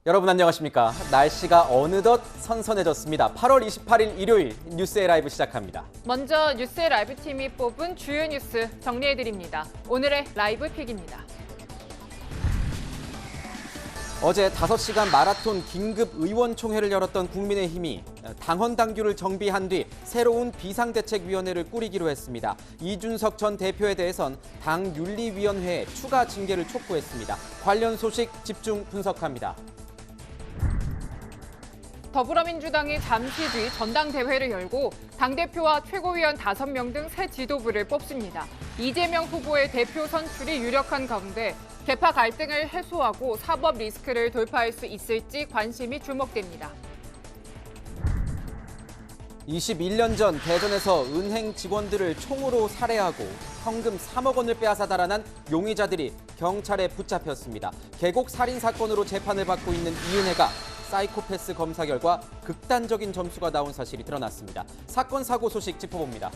여러분 안녕하십니까? 날씨가 어느덧 선선해졌습니다. 8월 28일 일요일 뉴스의 라이브 시작합니다. 먼저 뉴스의 라이브 팀이 뽑은 주요 뉴스 정리해드립니다. 오늘의 라이브 픽입니다. 어제 5시간 마라톤 긴급 의원총회를 열었던 국민의힘이 당헌 당규를 정비한 뒤 새로운 비상대책위원회를 꾸리기로 했습니다. 이준석 전 대표에 대해선 당윤리위원회에 추가 징계를 촉구했습니다. 관련 소식 집중 분석합니다. 더불어민주당이 잠시 뒤 전당대회를 열고 당대표와 최고위원 5명 등 새 지도부를 뽑습니다. 이재명 후보의 대표 선출이 유력한 가운데 계파 갈등을 해소하고 사법 리스크를 돌파할 수 있을지 관심이 주목됩니다. 21년 전 대전에서 은행 직원들을 총으로 살해하고 현금 3억 원을 빼앗아 달아난 용의자들이 경찰에 붙잡혔습니다. 계곡 살인 사건으로 재판을 받고 있는 이은혜가 사이코패스 검사 결과 극단적인 점수가 나온 사실이 드러났습니다. 사건 사고 소식 짚어봅니다.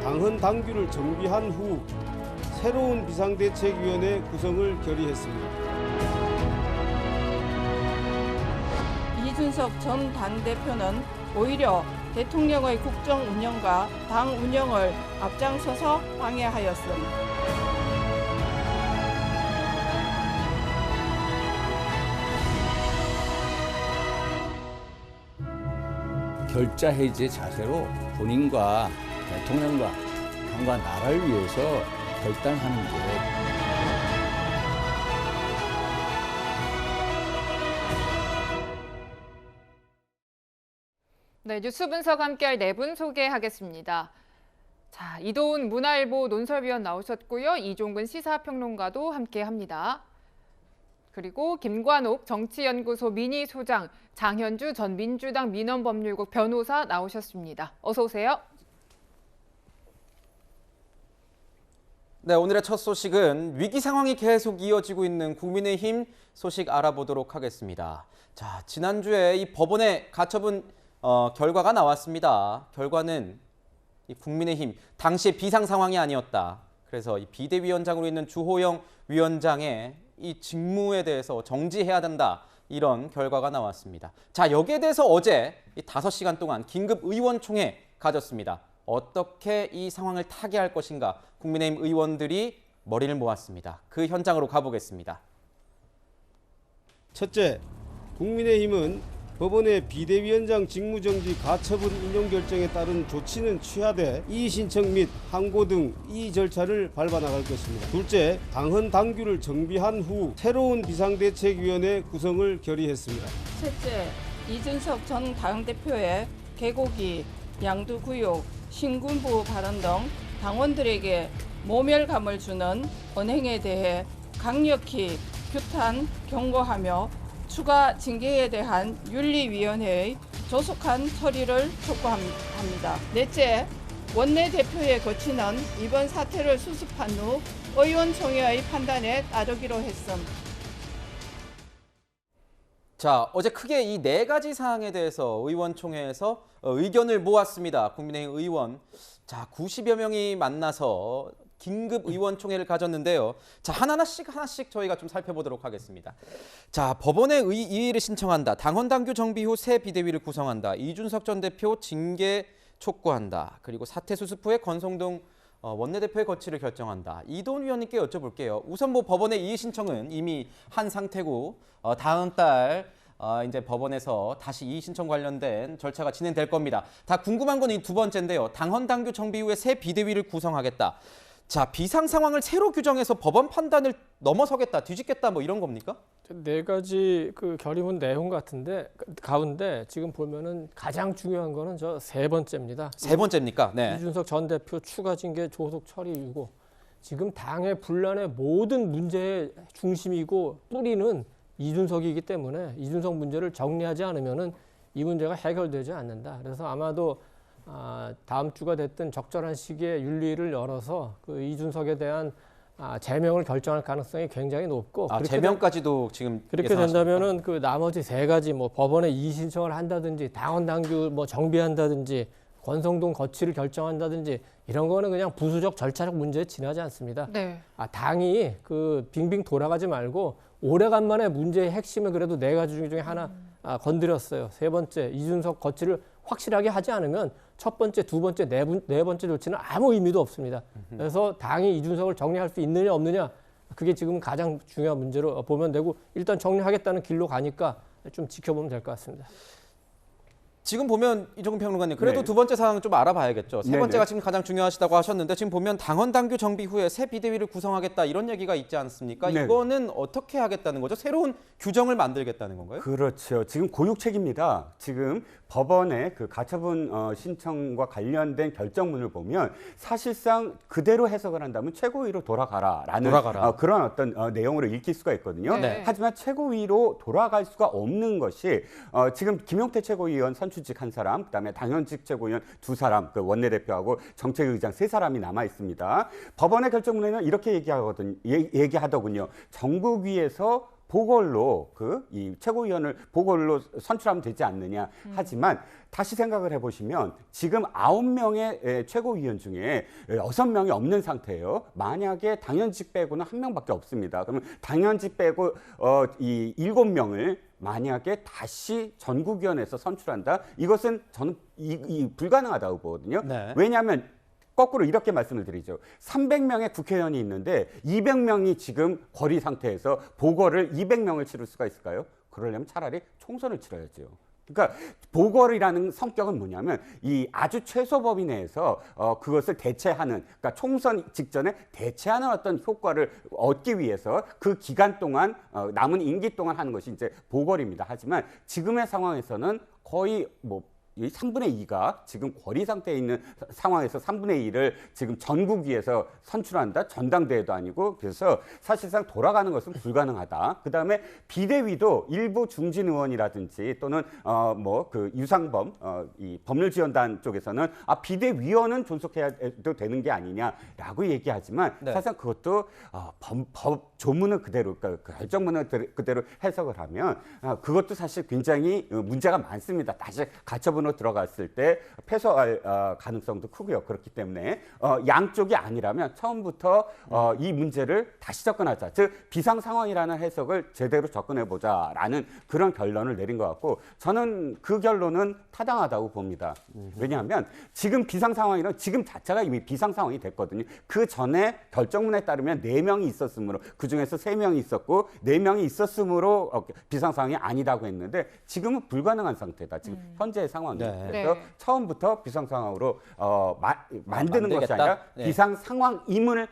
당헌 당규를 정비한 후 새로운 비상대책위원회 구성을 결의했습니다. 이준석 전 당대표는 오히려 대통령의 국정 운영과 당 운영을 앞장서서 방해하였음. 결자 해지의 자세로 본인과 대통령과 당과 나라를 위해서 결단하는 게 네, 뉴스 분석 함께할 4분 소개하겠습니다. 자, 이도훈 문화일보 논설위원 나오셨고요. 이종근 시사평론가도 함께합니다. 그리고 김관옥 정치연구소 미니소장, 장현주 전 민주당 민원법률국 변호사 나오셨습니다. 어서 오세요. 네, 오늘의 첫 소식은 위기 상황이 계속 이어지고 있는 국민의힘 소식 알아보도록 하겠습니다. 자, 지난주에 이 법원의 가처분 결과가 나왔습니다. 결과는 이 국민의힘 당시의 비상 상황이 아니었다. 그래서 이 비대위원장으로 있는 주호영 위원장의 이 직무에 대해서 정지해야 된다. 이런 결과가 나왔습니다. 자, 여기에 대해서 어제 이 5시간 동안 긴급 의원총회 가졌습니다. 어떻게 이 상황을 타개할 것인가 국민의힘 의원들이 머리를 모았습니다. 그 현장으로 가보겠습니다. 첫째, 국민의힘은 법원의 비대위원장 직무정지 가처분 인용 결정에 따른 조치는 취하되 이의 신청 및 항고 등 이의 절차를 밟아나갈 것입니다. 둘째, 당헌 당규를 정비한 후 새로운 비상대책위원회 구성을 결의했습니다. 셋째, 이준석 전 당대표의 개고기, 양두구역, 신군부 발언 등 당원들에게 모멸감을 주는 언행에 대해 강력히 규탄, 경고하며 추가 징계에 대한 윤리위원회의 조속한 처리를 촉구합니다. 넷째, 원내대표의 거치는 이번 사태를 수습한 후 의원총회의 판단에 따르기로 했음. 자, 어제 크게 이 4가지 사항에 대해서 의원총회에서 의견을 모았습니다. 국민의힘 의원. 자, 90여 명이 만나서 긴급 의원총회를 가졌는데요. 자, 하나씩 저희가 좀 살펴보도록 하겠습니다. 자, 법원에 이의를 신청한다. 당헌 당규 정비 후 새 비대위를 구성한다. 이준석 전 대표 징계 촉구한다. 그리고 사태 수습 후에 권성동 원내대표의 거취를 결정한다. 이도훈 위원님께 여쭤볼게요. 우선 법원의 이의 신청은 이미 한 상태고 다음 달 이제 법원에서 다시 이의 신청 관련된 절차가 진행될 겁니다. 다 궁금한 건 이 두 번째인데요. 당헌 당규 정비 후에 새 비대위를 구성하겠다. 자, 비상 상황을 새로 규정해서 법원 판단을 넘어서겠다, 뒤집겠다 뭐 이런 겁니까? 4가지 그 결의문 내용 같은데 가운데 지금 보면은 가장 중요한 거는 저 3번째입니다. 3번째입니까? 네. 이준석 전 대표 추가 징계 조속 처리 유고. 지금 당의 분란의 모든 문제의 중심이고 뿌리는 이준석이기 때문에 이준석 문제를 정리하지 않으면은 이 문제가 해결되지 않는다. 그래서 아마도 다음 주가 됐든 적절한 시기에 윤리를 열어서 그 이준석에 대한 제명을 결정할 가능성이 굉장히 높고 그렇게 제명까지도 지금 그렇게 예상하십니까? 된다면은 그 나머지 세 가지 뭐 법원에 이의 신청을 한다든지 당원 당규 뭐 정비한다든지 권성동 거치를 결정한다든지 이런 거는 그냥 부수적 절차적 문제에 지나지 않습니다. 네. 당이 그 빙빙 돌아가지 말고 오래간만에 문제의 핵심을 그래도 네 가지 중에 하나 건드렸어요. 세 번째, 이준석 거치를 확실하게 하지 않으면 첫 번째, 두 번째, 네 번째 조치는 아무 의미도 없습니다. 그래서 당이 이준석을 정리할 수 있느냐 없느냐 그게 지금 가장 중요한 문제로 보면 되고 일단 정리하겠다는 길로 가니까 좀 지켜보면 될 것 같습니다. 지금 보면 이종근 평론가님 그래도 네. 두 번째 사항 좀 알아봐야겠죠. 세 네네. 번째가 지금 가장 중요하시다고 하셨는데 지금 보면 당원 당규 정비 후에 새 비대위를 구성하겠다 이런 얘기가 있지 않습니까? 네네. 이거는 어떻게 하겠다는 거죠? 새로운 규정을 만들겠다는 건가요? 그렇죠. 지금 고육책입니다. 지금 법원의 그 가처분 신청과 관련된 결정문을 보면 사실상 그대로 해석을 한다면 최고위로 돌아가라라는 그런 어떤 내용으로 읽힐 수가 있거든요. 네. 하지만 최고위로 돌아갈 수가 없는 것이 지금 김용태 최고위원 선출직 한 사람, 그다음에 당연직 최고위원 두 사람, 그 원내대표하고 정책의장 세 사람이 남아 있습니다. 법원의 결정문에는 이렇게 얘기하더군요. 전국위에서 보궐로 이 최고위원을 보궐로 선출하면 되지 않느냐. 하지만 다시 생각을 해보시면 지금 9명의 최고위원 중에 6명이 없는 상태예요. 만약에 당연직 빼고는 1명밖에 없습니다. 그러면 당연직 빼고 이 7명을 만약에 다시 전국위원회에서 선출한다? 이것은 저는 불가능하다고 보거든요. 네. 왜냐하면 거꾸로 이렇게 말씀을 드리죠. 300명의 국회의원이 있는데 200명이 지금 거리 상태에서 보궐을 200명을 치를 수가 있을까요? 그러려면 차라리 총선을 치러야죠. 그러니까 보궐이라는 성격은 뭐냐면 이 아주 최소 범위 내에서 그것을 대체하는, 그러니까 총선 직전에 대체하는 어떤 효과를 얻기 위해서 그 기간 동안 남은 임기 동안 하는 것이 이제 보궐입니다. 하지만 지금의 상황에서는 거의 이 3분의 2가 지금 거리 상태에 있는 상황에서 3분의 1을 지금 전국위에서 선출한다? 전당대회도 아니고. 그래서 사실상 돌아가는 것은 불가능하다. 그다음에 비대위도 일부 중진 의원이라든지 또는 그 유상범 이 법률지원단 쪽에서는 비대위원은 존속해야도 되는 게 아니냐라고 얘기하지만 네. 사실상 그것도 법 조문을 그대로, 그러니까 결정문을 그대로 해석을 하면 그것도 사실 굉장히 문제가 많습니다. 다시 가처분 들어갔을 때 패소할 가능성도 크고요. 그렇기 때문에 양쪽이 아니라면 처음부터 이 문제를 다시 접근하자. 즉 비상 상황이라는 해석을 제대로 접근해 보자라는 그런 결론을 내린 것 같고 저는 그 결론은 타당하다고 봅니다. 왜냐하면 지금 비상 상황이란 지금 자체가 이미 비상 상황이 됐거든요. 그 전에 결정문에 따르면 4명이 있었으므로 그 중에서 3명이 있었고 4명이 있었으므로 비상 상황이 아니다고 했는데 지금은 불가능한 상태다. 지금 현재의 상황. 네. 그래서 네. 처음부터 비상 상황으로 만드는 것이 만들겠다? 아니라 네. 비상 상황임을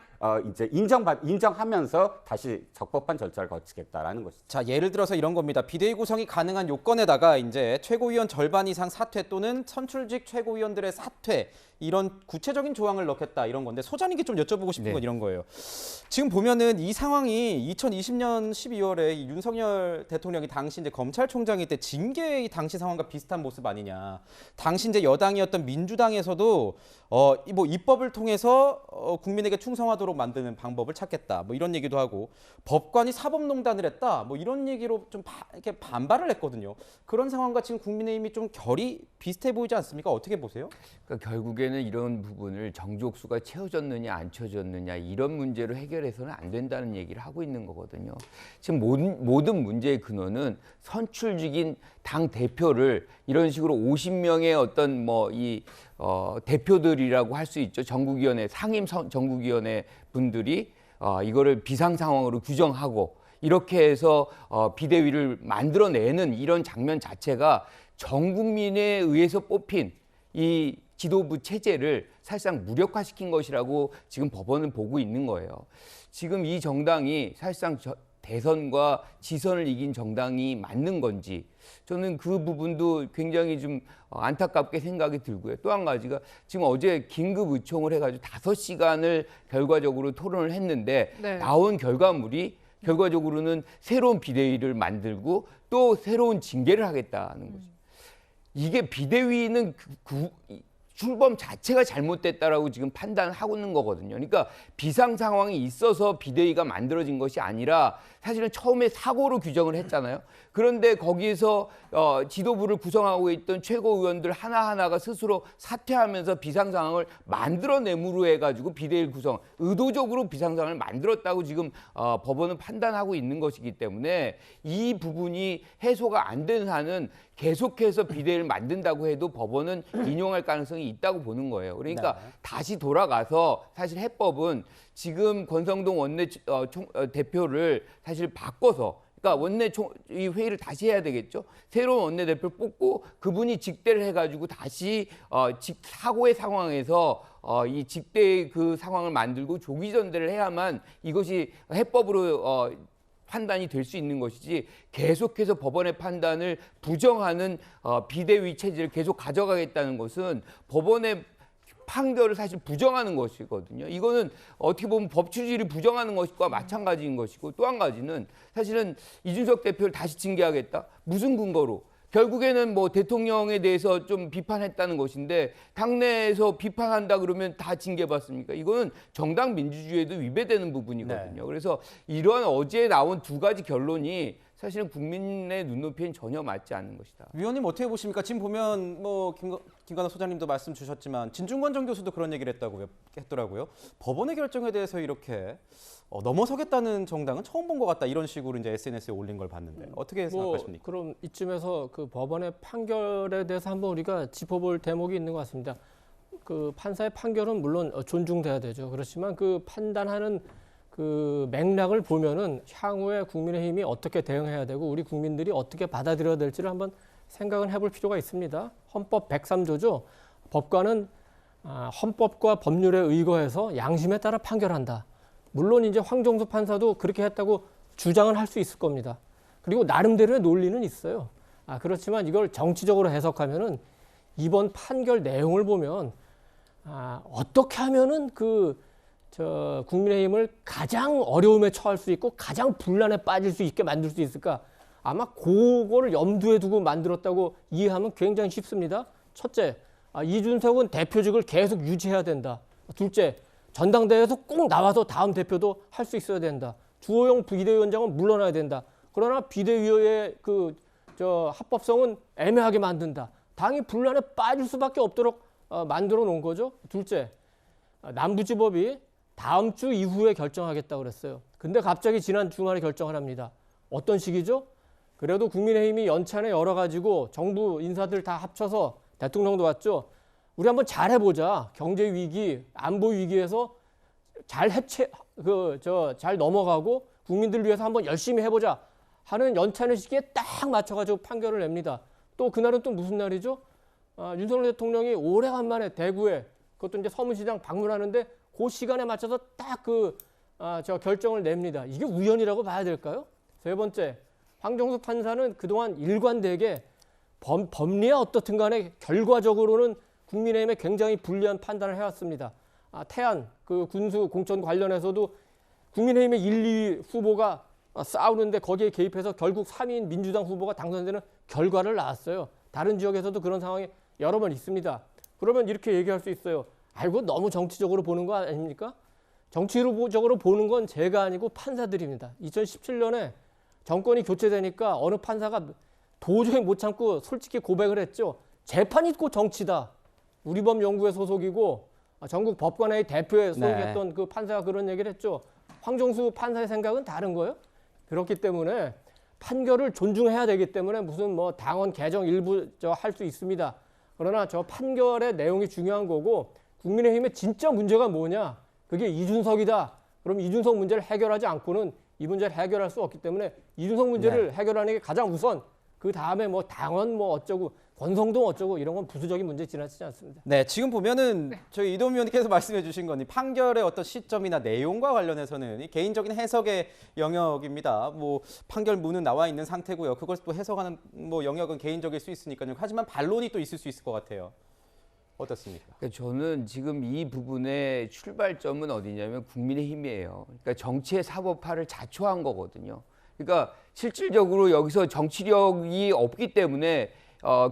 이제 인정하면서 다시 적법한 절차를 거치겠다라는 것이죠. 자, 예를 들어서 이런 겁니다. 비대위 구성이 가능한 요건에다가 이제 최고위원 절반 이상 사퇴 또는 선출직 최고위원들의 사퇴 이런 구체적인 조항을 넣겠다 이런 건데 소장님께 좀 여쭤보고 싶은 건 이런 거예요. 지금 보면은 이 상황이 2020년 12월에 윤석열 대통령이 당시 이제 검찰총장일 때 징계의 당시 상황과 비슷한 모습 아니냐. 당시 이제 여당이었던 민주당에서도 뭐 입법을 통해서 국민에게 충성하도록 만드는 방법을 찾겠다. 뭐 이런 얘기도 하고 법관이 사법농단을 했다. 뭐 이런 얘기로 좀 이렇게 반발을 했거든요. 그런 상황과 지금 국민의힘이 좀 결이 비슷해 보이지 않습니까? 어떻게 보세요? 그러니까 결국에는 이런 부분을 정족수가 채워졌느냐 안 채워졌느냐 이런 문제로 해결해서는 안 된다는 얘기를 하고 있는 거거든요. 지금 모든 문제의 근원은 선출직인 당 대표를 이런 식으로 50명의 어떤 대표들이라고 할 수 있죠. 전국위원회 상임 전국위원회 분들이 이거를 비상 상황으로 규정하고 이렇게 해서 비대위를 만들어내는 이런 장면 자체가 전 국민에 의해서 뽑힌 이 지도부 체제를 사실상 무력화시킨 것이라고 지금 법원은 보고 있는 거예요. 지금 이 정당이 사실상 대선과 지선을 이긴 정당이 맞는 건지 저는 그 부분도 굉장히 좀 안타깝게 생각이 들고요. 또 한 가지가 지금 어제 긴급 의총을 해가지고 5시간을 결과적으로 토론을 했는데 네. 나온 결과물이 결과적으로는 새로운 비대위를 만들고 또 새로운 징계를 하겠다는 거죠. 이게 비대위는 출범 자체가 잘못됐다라고 지금 판단하고 있는 거거든요. 그러니까 비상 상황이 있어서 비대위가 만들어진 것이 아니라 사실은 처음에 사고로 규정을 했잖아요. 그런데 거기에서 지도부를 구성하고 있던 최고위원들 하나하나가 스스로 사퇴하면서 비상 상황을 만들어내므로 해가지고 비대위를 의도적으로 비상 상황을 만들었다고 지금 법원은 판단하고 있는 것이기 때문에 이 부분이 해소가 안 되는 한은 계속해서 비대위를 만든다고 해도 법원은 인용할 가능성이 있다고 보는 거예요. 그러니까 다시 돌아가서 사실 해법은 지금 권성동 대표를 사실 바꿔서, 그러니까 이 회의를 다시 해야 되겠죠. 새로운 원내대표를 뽑고 그분이 직대를 해가지고 다시 사고의 상황에서 이 직대의 그 상황을 만들고 조기 전대를 해야만 이것이 해법으로 판단이 될 수 있는 것이지, 계속해서 법원의 판단을 부정하는 비대위 체제를 계속 가져가겠다는 것은 법원의 판결을 사실 부정하는 것이거든요. 이거는 어떻게 보면 법 취지를 부정하는 것과 마찬가지인 것이고, 또 한 가지는 사실은 이준석 대표를 다시 징계하겠다? 무슨 근거로? 결국에는 뭐 대통령에 대해서 좀 비판했다는 것인데 당내에서 비판한다 그러면 다 징계받습니까? 이거는 정당 민주주의에도 위배되는 부분이거든요. 그래서 이러한 어제 나온 두 가지 결론이 사실은 국민의 눈높이엔 전혀 맞지 않는 것이다. 위원님 어떻게 보십니까? 지금 보면 뭐 김관호 소장님도 말씀 주셨지만 진중권 전 교수도 그런 얘기를 했더라고요. 법원의 결정에 대해서 이렇게 넘어서겠다는 정당은 처음 본 것 같다, 이런 식으로 이제 SNS에 올린 걸 봤는데 어떻게 생각하십니까? 그럼 이쯤에서 그 법원의 판결에 대해서 한번 우리가 짚어볼 대목이 있는 것 같습니다. 그 판사의 판결은 물론 존중돼야 되죠. 그렇지만 그 판단하는 그 맥락을 보면은 향후에 국민의힘이 어떻게 대응해야 되고 우리 국민들이 어떻게 받아들여야 될지를 한번 생각을 해볼 필요가 있습니다. 헌법 103조죠. 법관은 헌법과 법률에 의거해서 양심에 따라 판결한다. 물론 이제 황정수 판사도 그렇게 했다고 주장을 할 수 있을 겁니다. 그리고 나름대로의 논리는 있어요. 그렇지만 이걸 정치적으로 해석하면은 이번 판결 내용을 보면 어떻게 하면은 국민의힘을 가장 어려움에 처할 수 있고 가장 분란에 빠질 수 있게 만들 수 있을까? 아마 그거를 염두에 두고 만들었다고 이해하면 굉장히 쉽습니다. 첫째, 이준석은 대표직을 계속 유지해야 된다. 둘째, 전당대회에서 꼭 나와서 다음 대표도 할 수 있어야 된다. 주호영 비대위원장은 물러나야 된다. 그러나 비대위의 합법성은 애매하게 만든다. 당이 분란에 빠질 수밖에 없도록 만들어 놓은 거죠. 둘째, 남부지법이 다음 주 이후에 결정하겠다고 그랬어요. 근데 갑자기 지난 주말에 결정을 합니다. 어떤 식이죠? 그래도 국민의힘이 연찬에 열어가지고 정부 인사들 다 합쳐서 대통령도 왔죠. 우리 한번 잘해보자. 경제 위기, 안보 위기에서 잘 잘 넘어가고 국민들 위해서 한번 열심히 해보자 하는 연찬의 시기에 딱 맞춰가지고 판결을 냅니다. 또 그날은 또 무슨 날이죠? 윤석열 대통령이 오래간만에 대구에, 그것도 이제 서문시장 방문하는데 그 시간에 맞춰서 딱 결정을 냅니다. 이게 우연이라고 봐야 될까요? 세 번째, 황정수 판사는 그동안 일관되게 법리야 어떻든 간에 결과적으로는 국민의힘에 굉장히 불리한 판단을 해왔습니다. 태안 그 군수 공천 관련해서도 국민의힘의 1, 2위 후보가 싸우는데 거기에 개입해서 결국 3위인 민주당 후보가 당선되는 결과를 낳았어요. 다른 지역에서도 그런 상황이 여러 번 있습니다. 그러면 이렇게 얘기할 수 있어요. 아이고 너무 정치적으로 보는 거 아닙니까? 정치적으로 보는 건 제가 아니고 판사들입니다. 2017년에 정권이 교체되니까 어느 판사가 도저히 못 참고 솔직히 고백을 했죠. 재판이 곧 정치다. 우리법연구회 소속이고 전국 법관회의 대표에 소속했던 그 판사가 그런 얘기를 했죠. 황정수 판사의 생각은 다른 거예요. 그렇기 때문에 판결을 존중해야 되기 때문에 무슨 뭐 당원 개정 일부 할 수 있습니다. 그러나 저 판결의 내용이 중요한 거고 국민의힘의 진짜 문제가 뭐냐? 그게 이준석이다. 그럼 이준석 문제를 해결하지 않고는 이 문제를 해결할 수 없기 때문에 이준석 문제를 해결하는 게 가장 우선. 그 다음에 뭐 당원 뭐 어쩌고 권성동 어쩌고 이런 건 부수적인 문제 지나치지 않습니다. 네, 지금 보면은 저희 이동민 의원님께서 말씀해 주신 건 이 판결의 어떤 시점이나 내용과 관련해서는 이 개인적인 해석의 영역입니다. 뭐 판결문은 나와 있는 상태고요. 그걸 또 해석하는 뭐 영역은 개인적일 수 있으니까요. 하지만 반론이 또 있을 수 있을 것 같아요. 어떻습니까? 그러니까 저는 지금 이 부분의 출발점은 어디냐면 국민의힘이에요. 그러니까 정치의 사법화를 자초한 거거든요. 그러니까 실질적으로 여기서 정치력이 없기 때문에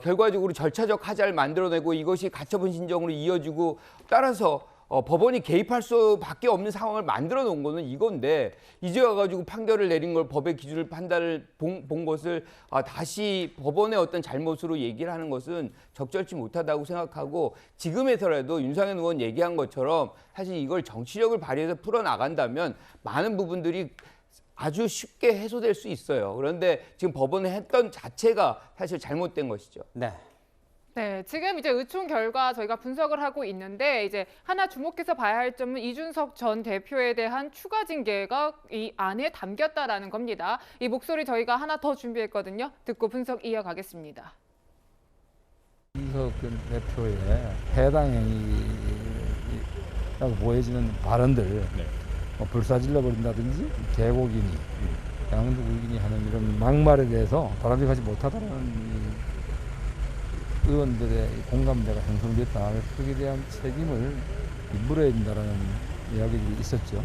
결과적으로 절차적 하자를 만들어내고 이것이 가처분 신청으로 이어지고 따라서 법원이 개입할 수밖에 없는 상황을 만들어 놓은 거는 이건데 이제 와가지고 판결을 내린 걸 법의 기준을 판단을 본 것을 다시 법원의 어떤 잘못으로 얘기를 하는 것은 적절치 못하다고 생각하고 지금에서라도 윤상현 의원 얘기한 것처럼 사실 이걸 정치력을 발휘해서 풀어나간다면 많은 부분들이 아주 쉽게 해소될 수 있어요. 그런데 지금 법원이 했던 자체가 사실 잘못된 것이죠. 네. 네, 지금 이제 의총 결과 저희가 분석을 하고 있는데 이제 하나 주목해서 봐야 할 점은 이준석 전 대표에 대한 추가 징계가 이 안에 담겼다라는 겁니다. 이 목소리 저희가 하나 더 준비했거든요. 듣고 분석 이어가겠습니다. 이준석 전 대표의 해당 행위라고 보여지는 발언들, 뭐 불사질러 버린다든지 개고기니, 양두국이니 하는 이런 막말에 대해서 바람직하지 못하다는 의원들의 공감대가 형성됐다. 거기에 대한 책임을 물어야 된다는 이야기들이 있었죠.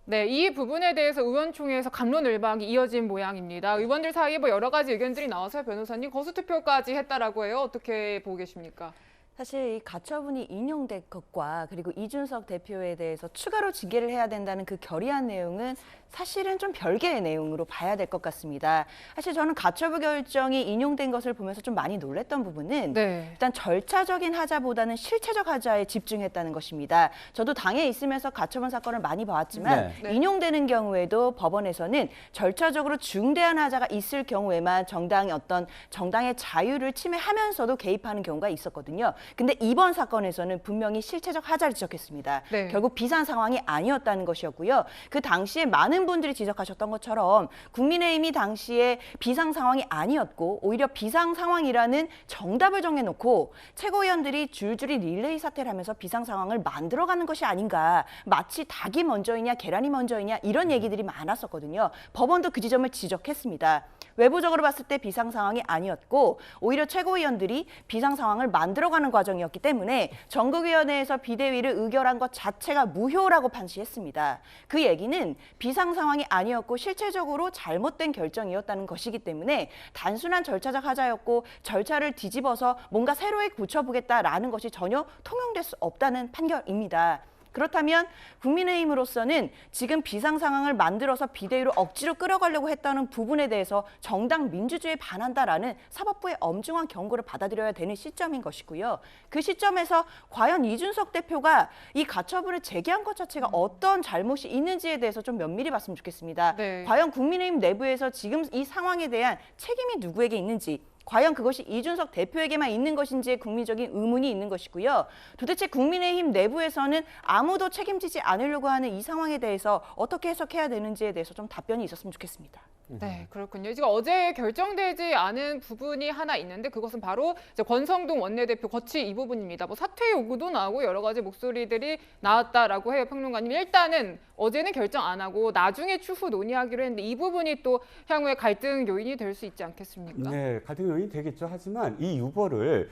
네, 이 부분에 대해서 의원총회에서 갑론을박이 이어진 모양입니다. 의원들 사이에 뭐 여러 가지 의견들이 나와서 변호사님 거수투표까지 했다라고 해요. 어떻게 보고 계십니까? 사실 이 가처분이 인용된 것과 그리고 이준석 대표에 대해서 추가로 징계를 해야 된다는 그 결의안 내용은 사실은 좀 별개의 내용으로 봐야 될 것 같습니다. 사실 저는 가처분 결정이 인용된 것을 보면서 좀 많이 놀랐던 부분은 일단 절차적인 하자보다는 실체적 하자에 집중했다는 것입니다. 저도 당에 있으면서 가처분 사건을 많이 봐왔지만 인용되는 경우에도 법원에서는 절차적으로 중대한 하자가 있을 경우에만 정당의 자유를 침해하면서도 개입하는 경우가 있었거든요. 근데 이번 사건에서는 분명히 실체적 하자를 지적했습니다. 결국 비상 상황이 아니었다는 것이었고요. 그 당시에 많은 분들이 지적하셨던 것처럼 국민의힘이 당시에 비상 상황이 아니었고 오히려 비상 상황이라는 정답을 정해놓고 최고위원들이 줄줄이 릴레이 사태를 하면서 비상 상황을 만들어가는 것이 아닌가. 마치 닭이 먼저이냐 계란이 먼저이냐 이런 얘기들이 많았었거든요. 법원도 그 지점을 지적했습니다. 외부적으로 봤을 때 비상 상황이 아니었고 오히려 최고위원들이 비상 상황을 만들어가는 과정이었기 때문에 전국위원회에서 비대위를 의결한 것 자체가 무효라고 판시했습니다. 그 얘기는 비상 상황이 아니었고 실체적으로 잘못된 결정이었다는 것이기 때문에 단순한 절차적 하자였고 절차를 뒤집어서 뭔가 새로이 고쳐보겠다라는 것이 전혀 통용될 수 없다는 판결입니다. 그렇다면 국민의힘으로서는 지금 비상 상황을 만들어서 비대위로 억지로 끌어가려고 했다는 부분에 대해서 정당 민주주의에 반한다라는 사법부의 엄중한 경고를 받아들여야 되는 시점인 것이고요. 그 시점에서 과연 이준석 대표가 이 가처분을 제기한 것 자체가 어떤 잘못이 있는지에 대해서 좀 면밀히 봤으면 좋겠습니다. 과연 국민의힘 내부에서 지금 이 상황에 대한 책임이 누구에게 있는지, 과연 그것이 이준석 대표에게만 있는 것인지에 국민적인 의문이 있는 것이고요. 도대체 국민의힘 내부에서는 아무도 책임지지 않으려고 하는 이 상황에 대해서 어떻게 해석해야 되는지에 대해서 좀 답변이 있었으면 좋겠습니다. 네, 그렇군요. 지금 어제 결정되지 않은 부분이 하나 있는데 그것은 바로 이제 권성동 원내대표 거취 이 부분입니다. 뭐 사퇴 요구도 나오고 여러 가지 목소리들이 나왔다라고 해요, 평론가님. 일단은 어제는 결정 안 하고 나중에 추후 논의하기로 했는데 이 부분이 또 향후에 갈등 요인이 될 수 있지 않겠습니까? 네, 갈등 요인이 되겠죠. 하지만 이 유보를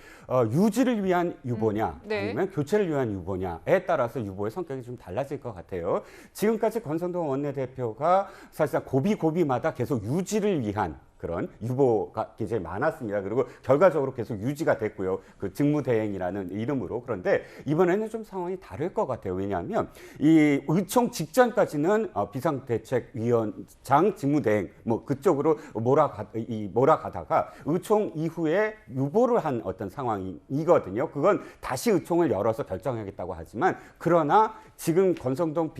유지를 위한 유보냐 아니면 교체를 위한 유보냐에 따라서 유보의 성격이 좀 달라질 것 같아요. 지금까지 권성동 원내대표가 사실상 고비마다 계속 유지를 위한 그런 유보가 굉장히 많았습니다. 그리고 결과적으로 계속 유지가 됐고요. 그 직무대행이라는 이름으로. 그런데 이번에는 좀 상황이 다를 것 같아요. 왜냐하면 이 의총 직전까지는 비상대책위원장 직무대행 뭐 그쪽으로 몰아가다가 의총 이후에 유보를 한 어떤 상황이거든요. 그건 다시 의총을 열어서 결정하겠다고 하지만 그러나 지금 권성동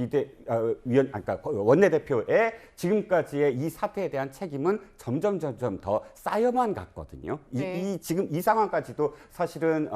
원내대표의 지금까지의 이 사태에 대한 책임은 점점 더 쌓여만 갔거든요. 지금 이 상황까지도 사실은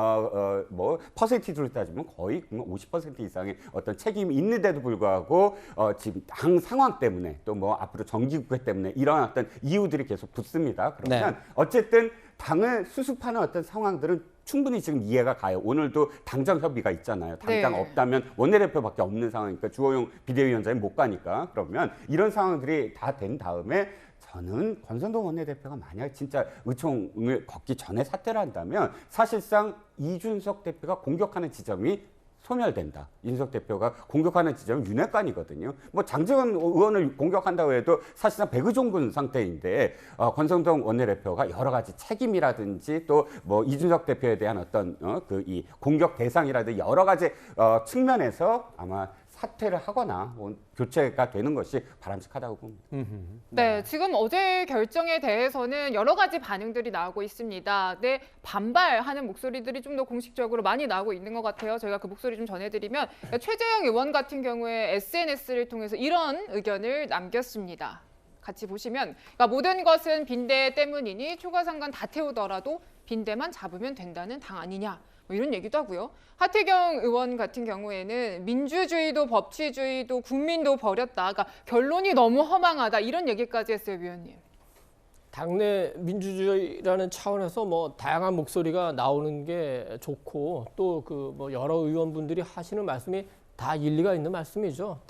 뭐 퍼센티지로 따지면 거의 50% 이상의 어떤 책임이 있는데도 불구하고 지금 당 상황 때문에 또 뭐 앞으로 정기국회 때문에 이런 어떤 이유들이 계속 붙습니다. 그러면 어쨌든 당을 수습하는 어떤 상황들은 충분히 지금 이해가 가요. 오늘도 당정 협의가 있잖아요. 당장 없다면 원내대표밖에 없는 상황이니까 주호영 비대위원장이 못 가니까. 그러면 이런 상황들이 다 된 다음에 저는 권성동 원내대표가 만약 진짜 의총을 걷기 전에 사퇴를 한다면 사실상 이준석 대표가 공격하는 지점이 소멸된다. 이준석 대표가 공격하는 지점은 윤핵관이거든요. 뭐 장제원 의원을 공격한다고 해도 사실상 백의종군 상태인데 권성동 원내대표가 여러 가지 책임이라든지 또 뭐 이준석 대표에 대한 어떤 이 공격 대상이라든지 여러 가지 측면에서 아마 사퇴를 하거나 교체가 되는 것이 바람직하다고 봅니다. 네, 지금 어제 결정에 대해서는 여러 가지 반응들이 나오고 있습니다. 네, 반발하는 목소리들이 좀 더 공식적으로 많이 나오고 있는 것 같아요. 저희가 그 목소리 좀 전해드리면 최재형 의원 같은 경우에 SNS를 통해서 이런 의견을 남겼습니다. 같이 보시면 그러니까 모든 것은 빈대 때문이니 초과상관 다 태우더라도 빈대만 잡으면 된다는 당 아니냐. 뭐 이런 얘기도 하고요. 하태경 의원 같은 경우에는 민주주의도 법치주의도 국민도 버렸다. 그러니까 결론이 너무 허망하다. 이런 얘기까지 했어요, 위원님. 당내 민주주의라는 차원에서 뭐 다양한 목소리가 나오는 게 좋고 또 그 뭐 여러 의원분들이 하시는 말씀이 다 일리가 있는 말씀이죠.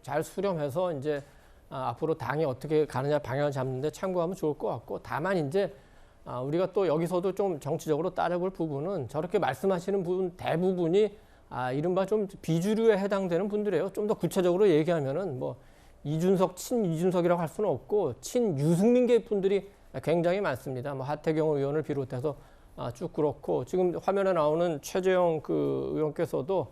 잘 수렴해서 이제 앞으로 당이 어떻게 가느냐 방향을 잡는데 참고하면 좋을 것 같고 다만 이제 우리가 또 여기서도 좀 정치적으로 따져볼 부분은 저렇게 말씀하시는 분 대부분이 이른바 좀 비주류에 해당되는 분들이에요. 좀 더 구체적으로 얘기하면은 뭐 이준석, 친이준석이라고 할 수는 없고 친유승민계 분들이 굉장히 많습니다. 뭐 하태경 의원을 비롯해서 쭉 그렇고 지금 화면에 나오는 최재형 그 의원께서도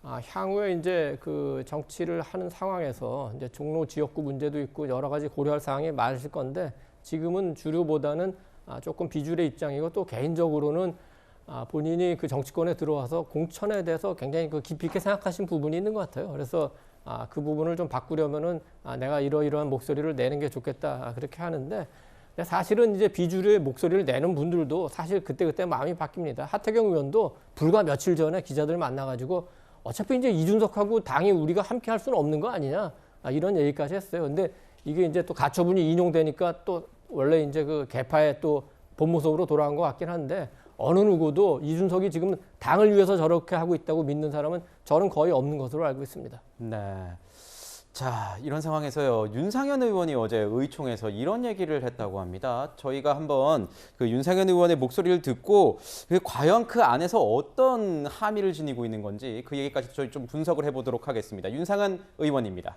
향후에 이제 그 정치를 하는 상황에서 이제 종로 지역구 문제도 있고 여러 가지 고려할 사항이 많으실 건데 지금은 주류보다는 조금 비주류의 입장이고 또 개인적으로는 본인이 그 정치권에 들어와서 공천에 대해서 굉장히 그 깊이 있게 생각하신 부분이 있는 것 같아요. 그래서 그 부분을 좀 바꾸려면은 내가 이러이러한 목소리를 내는 게 좋겠다 그렇게 하는데 사실은 이제 비주류의 목소리를 내는 분들도 사실 그때 마음이 바뀝니다. 하태경 의원도 불과 며칠 전에 기자들 만나가지고 어차피 이제 이준석하고 당이 우리가 함께 할 수는 없는 거 아니냐 이런 얘기까지 했어요. 근데 이게 이제 또 가처분이 인용되니까 또 원래 이제 그 개파의 또 본 모습으로 돌아간 것 같긴 한데 어느 누구도 이준석이 지금 당을 위해서 저렇게 하고 있다고 믿는 사람은 저는 거의 없는 것으로 알고 있습니다. 네. 자, 이런 상황에서요. 윤상현 의원이 어제 의총에서 이런 얘기를 했다고 합니다. 저희가 한번 그 윤상현 의원의 목소리를 듣고 과연 그 안에서 어떤 함의를 지니고 있는 건지 그 얘기까지 저희 좀 분석을 해보도록 하겠습니다. 윤상현 의원입니다.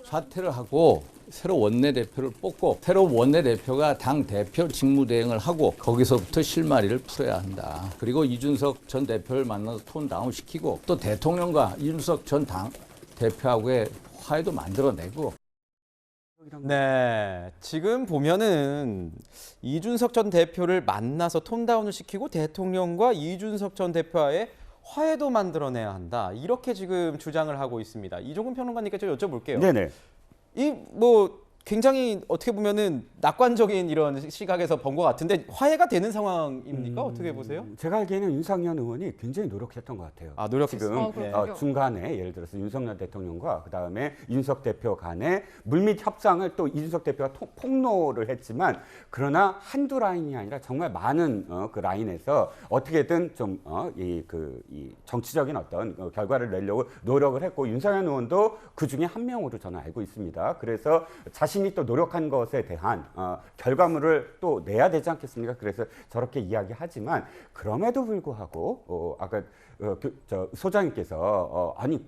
사퇴를 하고 새로 원내대표를 뽑고 새로 원내대표가 당 대표 직무대행을 하고 거기서부터 실마리를 풀어야 한다. 그리고 이준석 전 대표를 만나서 톤 다운시키고 또 대통령과 이준석 전 당 대표하고의 화해도 만들어내고. 네, 지금 보면은 이준석 전 대표를 만나서 톤다운을 시키고 대통령과 이준석 전 대표와의 화해도 만들어내야 한다. 이렇게 지금 주장을 하고 있습니다. 이종근 평론가님께 좀 여쭤볼게요. 네네. 이 뭐 굉장히 어떻게 보면은 낙관적인 이런 시각에서 본 것 같은데 화해가 되는 상황입니까? 어떻게 보세요? 제가 알기에는 윤상현 의원이 굉장히 노력했던 것 같아요. 노력했어요. 지금 중간에 예를 들어서 윤석열 대통령과 그다음에 이준석 대표 간에 물밑 협상을 또 이준석 대표가 폭로를 했지만 그러나 한두 라인이 아니라 정말 많은 그 라인에서 어떻게든 좀 이 정치적인 어떤 결과를 내려고 노력을 했고 윤상현 의원도 그 중에 한 명으로 저는 알고 있습니다. 그래서 자신이 또 노력한 것에 대한 결과물을 또 내야 되지 않겠습니까? 그래서 저렇게 이야기하지만 그럼에도 불구하고 아까 소장님께서 아니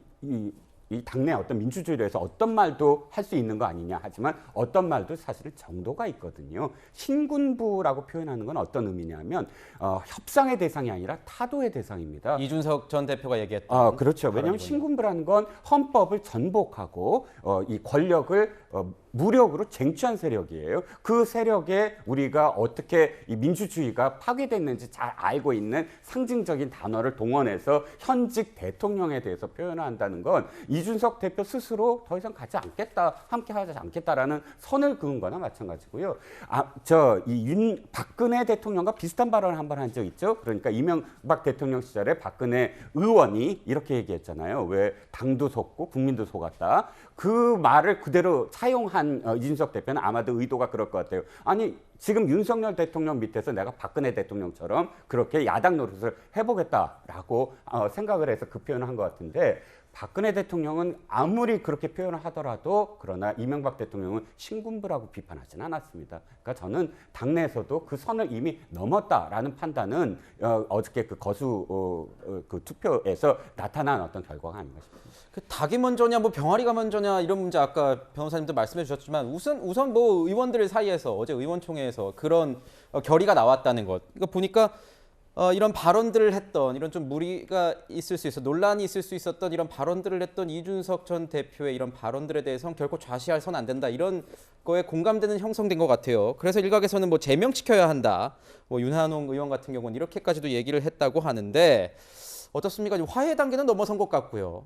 이 당내 어떤 민주주의에 대해서 어떤 말도 할 수 있는 거 아니냐 하지만 어떤 말도 사실은 정도가 있거든요. 신군부라고 표현하는 건 어떤 의미냐면 협상의 대상이 아니라 타도의 대상입니다. 이준석 전 대표가 얘기했던. 그렇죠. 왜냐하면 신군부라는 건 헌법을 전복하고 이 권력을 무력으로 쟁취한 세력이에요. 그 세력에 우리가 어떻게 이 민주주의가 파괴됐는지 잘 알고 있는 상징적인 단어를 동원해서 현직 대통령에 대해서 표현한다는 건 이준석 대표 스스로 더 이상 가지 않겠다, 함께 하지 않겠다라는 선을 그은 거나 마찬가지고요. 이 박근혜 대통령과 비슷한 발언을 한 번 한 적 있죠. 그러니까 이명박 대통령 시절에 박근혜 의원이 이렇게 얘기했잖아요. 왜 당도 속고 국민도 속았다. 그 말을 그대로 사용한 이준석 대표는 아마도 의도가 그럴 것 같아요. 아니 지금 윤석열 대통령 밑에서 내가 박근혜 대통령처럼 그렇게 야당 노릇을 해보겠다라고 생각을 해서 그 표현을 한 것 같은데 박근혜 대통령은 아무리 그렇게 표현을 하더라도 그러나 이명박 대통령은 신군부라고 비판하지는 않았습니다. 그러니까 저는 당내에서도 그 선을 이미 넘었다라는 판단은 어저께 그 거수 그 투표에서 나타난 어떤 결과가 아닌가 싶습니다. 그 닭이 먼저냐, 뭐 병아리가 먼저냐 이런 문제 아까 변호사님도 말씀해 주셨지만 우선 뭐 의원들 사이에서 어제 의원총회에서 그런 결의가 나왔다는 것. 이거 보니까 이런 발언들을 했던 이런 좀 무리가 있을 수 있어 논란이 있을 수 있었던 이런 발언들을 했던 이준석 전 대표의 이런 발언들에 대해서는 결코 좌시해서는 안 된다 이런 거에 공감대는 형성된 것 같아요. 그래서 일각에서는 뭐 제명시켜야 한다. 뭐 윤한홍 의원 같은 경우는 이렇게까지도 얘기를 했다고 하는데 어떻습니까? 화해 단계는 넘어선 것 같고요.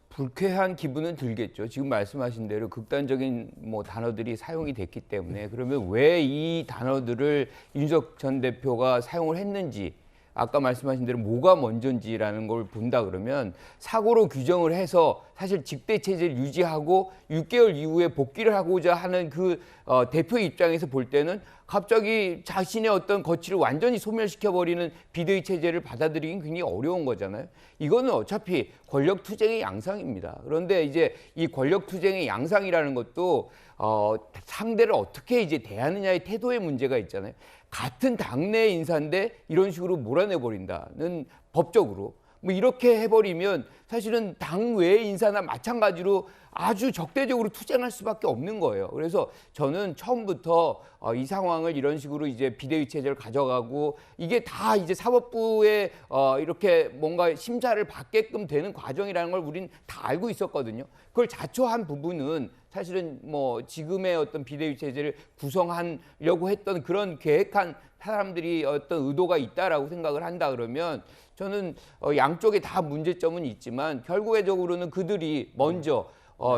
불쾌한 기분은 들겠죠. 지금 말씀하신 대로 극단적인 뭐 단어들이 사용이 됐기 때문에 그러면 왜 이 단어들을 윤석열 전 대표가 사용을 했는지 아까 말씀하신 대로 뭐가 먼저인지라는 걸 본다 그러면 사고로 규정을 해서 사실 직대 체제를 유지하고 6개월 이후에 복귀를 하고자 하는 그 대표 입장에서 볼 때는 갑자기 자신의 어떤 거취를 완전히 소멸시켜버리는 비대위 체제를 받아들이긴 굉장히 어려운 거잖아요. 이거는 어차피 권력 투쟁의 양상입니다. 그런데 이제 이 권력 투쟁의 양상이라는 것도 상대를 어떻게 이제 대하느냐의 태도의 문제가 있잖아요. 같은 당내 인사인데 이런 식으로 몰아내버린다는 법적으로 뭐 이렇게 해버리면 사실은 당 외의 인사나 마찬가지로 아주 적대적으로 투쟁할 수밖에 없는 거예요. 그래서 저는 처음부터 이 상황을 이런 식으로 이제 비대위 체제를 가져가고 이게 다 이제 사법부에 이렇게 뭔가 심사를 받게끔 되는 과정이라는 걸 우린 다 알고 있었거든요. 그걸 자초한 부분은 사실은 뭐 지금의 어떤 비대위 체제를 구성하려고 했던 그런 계획한 사람들이 어떤 의도가 있다라고 생각을 한다 그러면 저는 양쪽에 다 문제점은 있지만 결국적으로는 그들이 먼저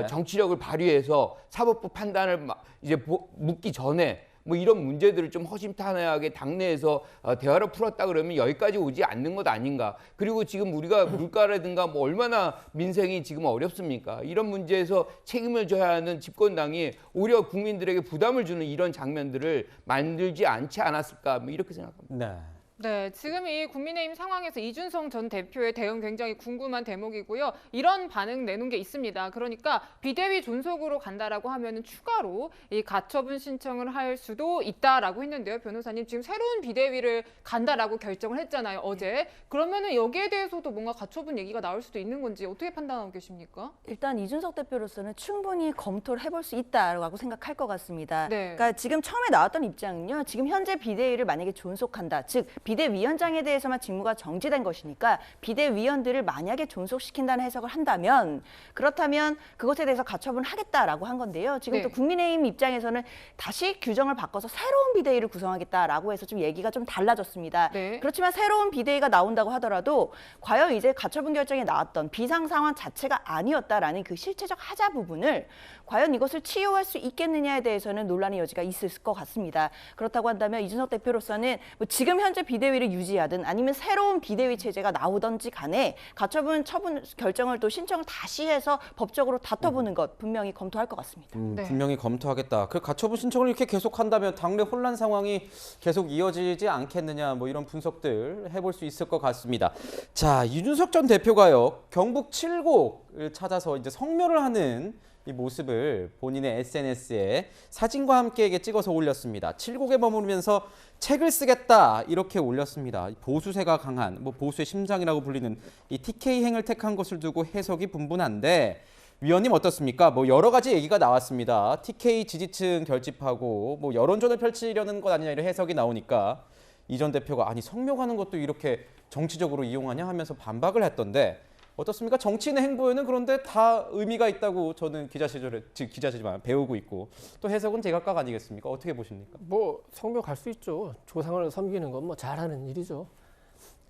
정치력을 발휘해서 사법부 판단을 이제 묻기 전에 뭐 이런 문제들을 좀 허심탄회하게 당내에서 대화를 풀었다 그러면 여기까지 오지 않는 것 아닌가. 그리고 지금 우리가 물가라든가 뭐 얼마나 민생이 지금 어렵습니까? 이런 문제에서 책임을 져야 하는 집권당이 오히려 국민들에게 부담을 주는 이런 장면들을 만들지 않지 않았을까 뭐 이렇게 생각합니다. 네. 네, 지금 이 국민의힘 상황에서 이준석 전 대표의 대응 굉장히 궁금한 대목이고요. 이런 반응 내놓은 게 있습니다. 그러니까 비대위 존속으로 간다라고 하면은 추가로 이 가처분 신청을 할 수도 있다라고 했는데요. 변호사님 지금 새로운 비대위를 간다라고 결정을 했잖아요. 어제. 그러면은 여기에 대해서도 뭔가 가처분 얘기가 나올 수도 있는 건지 어떻게 판단하고 계십니까? 일단 이준석 대표로서는 충분히 검토를 해볼 수 있다라고 생각할 것 같습니다. 네. 그러니까 지금 처음에 나왔던 입장은요. 지금 현재 비대위를 만약에 존속한다. 즉 비대위원장에 대해서만 직무가 정지된 것이니까 비대위원들을 만약에 존속시킨다는 해석을 한다면 그렇다면 그것에 대해서 가처분을 하겠다라고 한 건데요. 지금 또 국민의힘 입장에서는 다시 규정을 바꿔서 새로운 비대위를 구성하겠다라고 해서 좀 얘기가 좀 달라졌습니다. 네. 그렇지만 새로운 비대위가 나온다고 하더라도 과연 이제 가처분 결정에 나왔던 비상 상황 자체가 아니었다라는 그 실체적 하자 부분을 과연 이것을 치유할 수 있겠느냐에 대해서는 논란의 여지가 있을 것 같습니다. 그렇다고 한다면 이준석 대표로서는 뭐 지금 현재 비대위를 유지하든 아니면 새로운 비대위 체제가 나오든지 간에 가처분 처분 결정을 또 신청을 다시 해서 법적으로 다퉈보는 것 분명히 검토할 것 같습니다. 네. 분명히 검토하겠다. 그 가처분 신청을 이렇게 계속한다면 당내 혼란 상황이 계속 이어지지 않겠느냐 뭐 이런 분석들 해볼 수 있을 것 같습니다. 자, 이준석 전 대표가요 경북 칠곡을 찾아서 이제 성묘를 하는 이 모습을 본인의 SNS에 사진과 함께 찍어서 올렸습니다. 칠곡에 머무르면서 책을 쓰겠다 이렇게 올렸습니다. 보수세가 강한 뭐 보수의 심장이라고 불리는 이 TK행을 택한 것을 두고 해석이 분분한데 위원님 어떻습니까? 뭐 여러 가지 얘기가 나왔습니다. TK 지지층 결집하고 뭐 여론전을 펼치려는 것 아니냐 이런 해석이 나오니까 이 전 대표가 아니 성묘 가는 것도 이렇게 정치적으로 이용하냐 하면서 반박을 했던데 어떻습니까? 정치인의 행보에는 그런데 다 의미가 있다고 저는 기자 시절에 기자지만 배우고 있고 또 해석은 제각각 아니겠습니까? 어떻게 보십니까? 뭐 성묘 갈 수 있죠. 조상을 섬기는 건 뭐 잘하는 일이죠.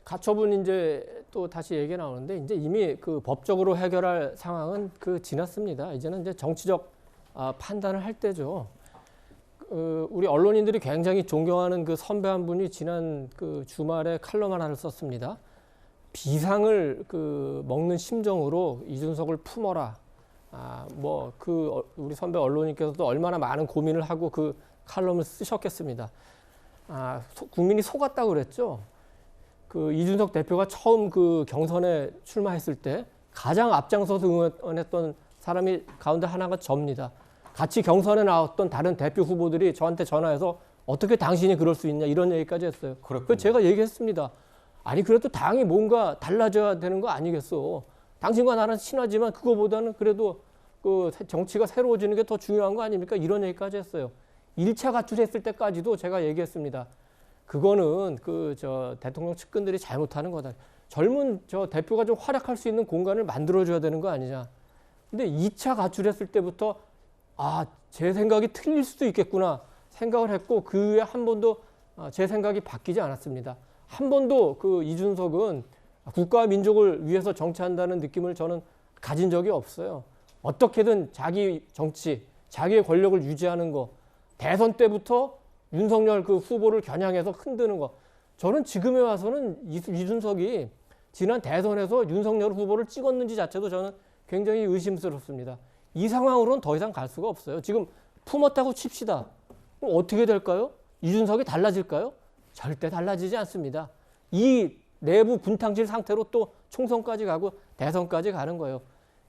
가처분 이제 또 다시 얘기 나오는데 이제 이미 그 법적으로 해결할 상황은 그 지났습니다. 이제는 이제 정치적 판단을 할 때죠. 우리 언론인들이 굉장히 존경하는 그 선배 한 분이 지난 그 주말에 칼럼 하나를 썼습니다. 비상을 그 먹는 심정으로 이준석을 품어라. 뭐 그 우리 선배 언론인께서도 얼마나 많은 고민을 하고 그 칼럼을 쓰셨겠습니다. 국민이 속았다고 그랬죠. 그 이준석 대표가 처음 그 경선에 출마했을 때 가장 앞장서서 응원했던 사람이 가운데 하나가 접니다. 같이 경선에 나왔던 다른 대표 후보들이 저한테 전화해서 어떻게 당신이 그럴 수 있냐 이런 얘기까지 했어요. 그래서 제가 얘기했습니다. 아니 그래도 당이 뭔가 달라져야 되는 거 아니겠어. 당신과 나는 친하지만 그거보다는 그래도 그 정치가 새로워지는 게 더 중요한 거 아닙니까? 이런 얘기까지 했어요. 1차 가출했을 때까지도 제가 얘기했습니다. 그거는 대통령 측근들이 잘못하는 거다. 젊은 대표가 좀 활약할 수 있는 공간을 만들어줘야 되는 거 아니냐. 근데 2차 가출했을 때부터 제 생각이 틀릴 수도 있겠구나 생각을 했고 그 후에 한 번도 제 생각이 바뀌지 않았습니다. 한 번도 이준석은 국가와 민족을 위해서 정치한다는 느낌을 저는 가진 적이 없어요. 어떻게든 자기 정치, 자기의 권력을 유지하는 거, 대선 때부터 윤석열 후보를 겨냥해서 흔드는 거. 저는 지금에 와서는 이준석이 지난 대선에서 윤석열 후보를 찍었는지 자체도 저는 굉장히 의심스럽습니다. 이 상황으로는 더 이상 갈 수가 없어요. 지금 품었다고 칩시다. 그럼 어떻게 될까요? 이준석이 달라질까요? 절대 달라지지 않습니다. 이 내부 분탕질 상태로 또 총선까지 가고 대선까지 가는 거예요.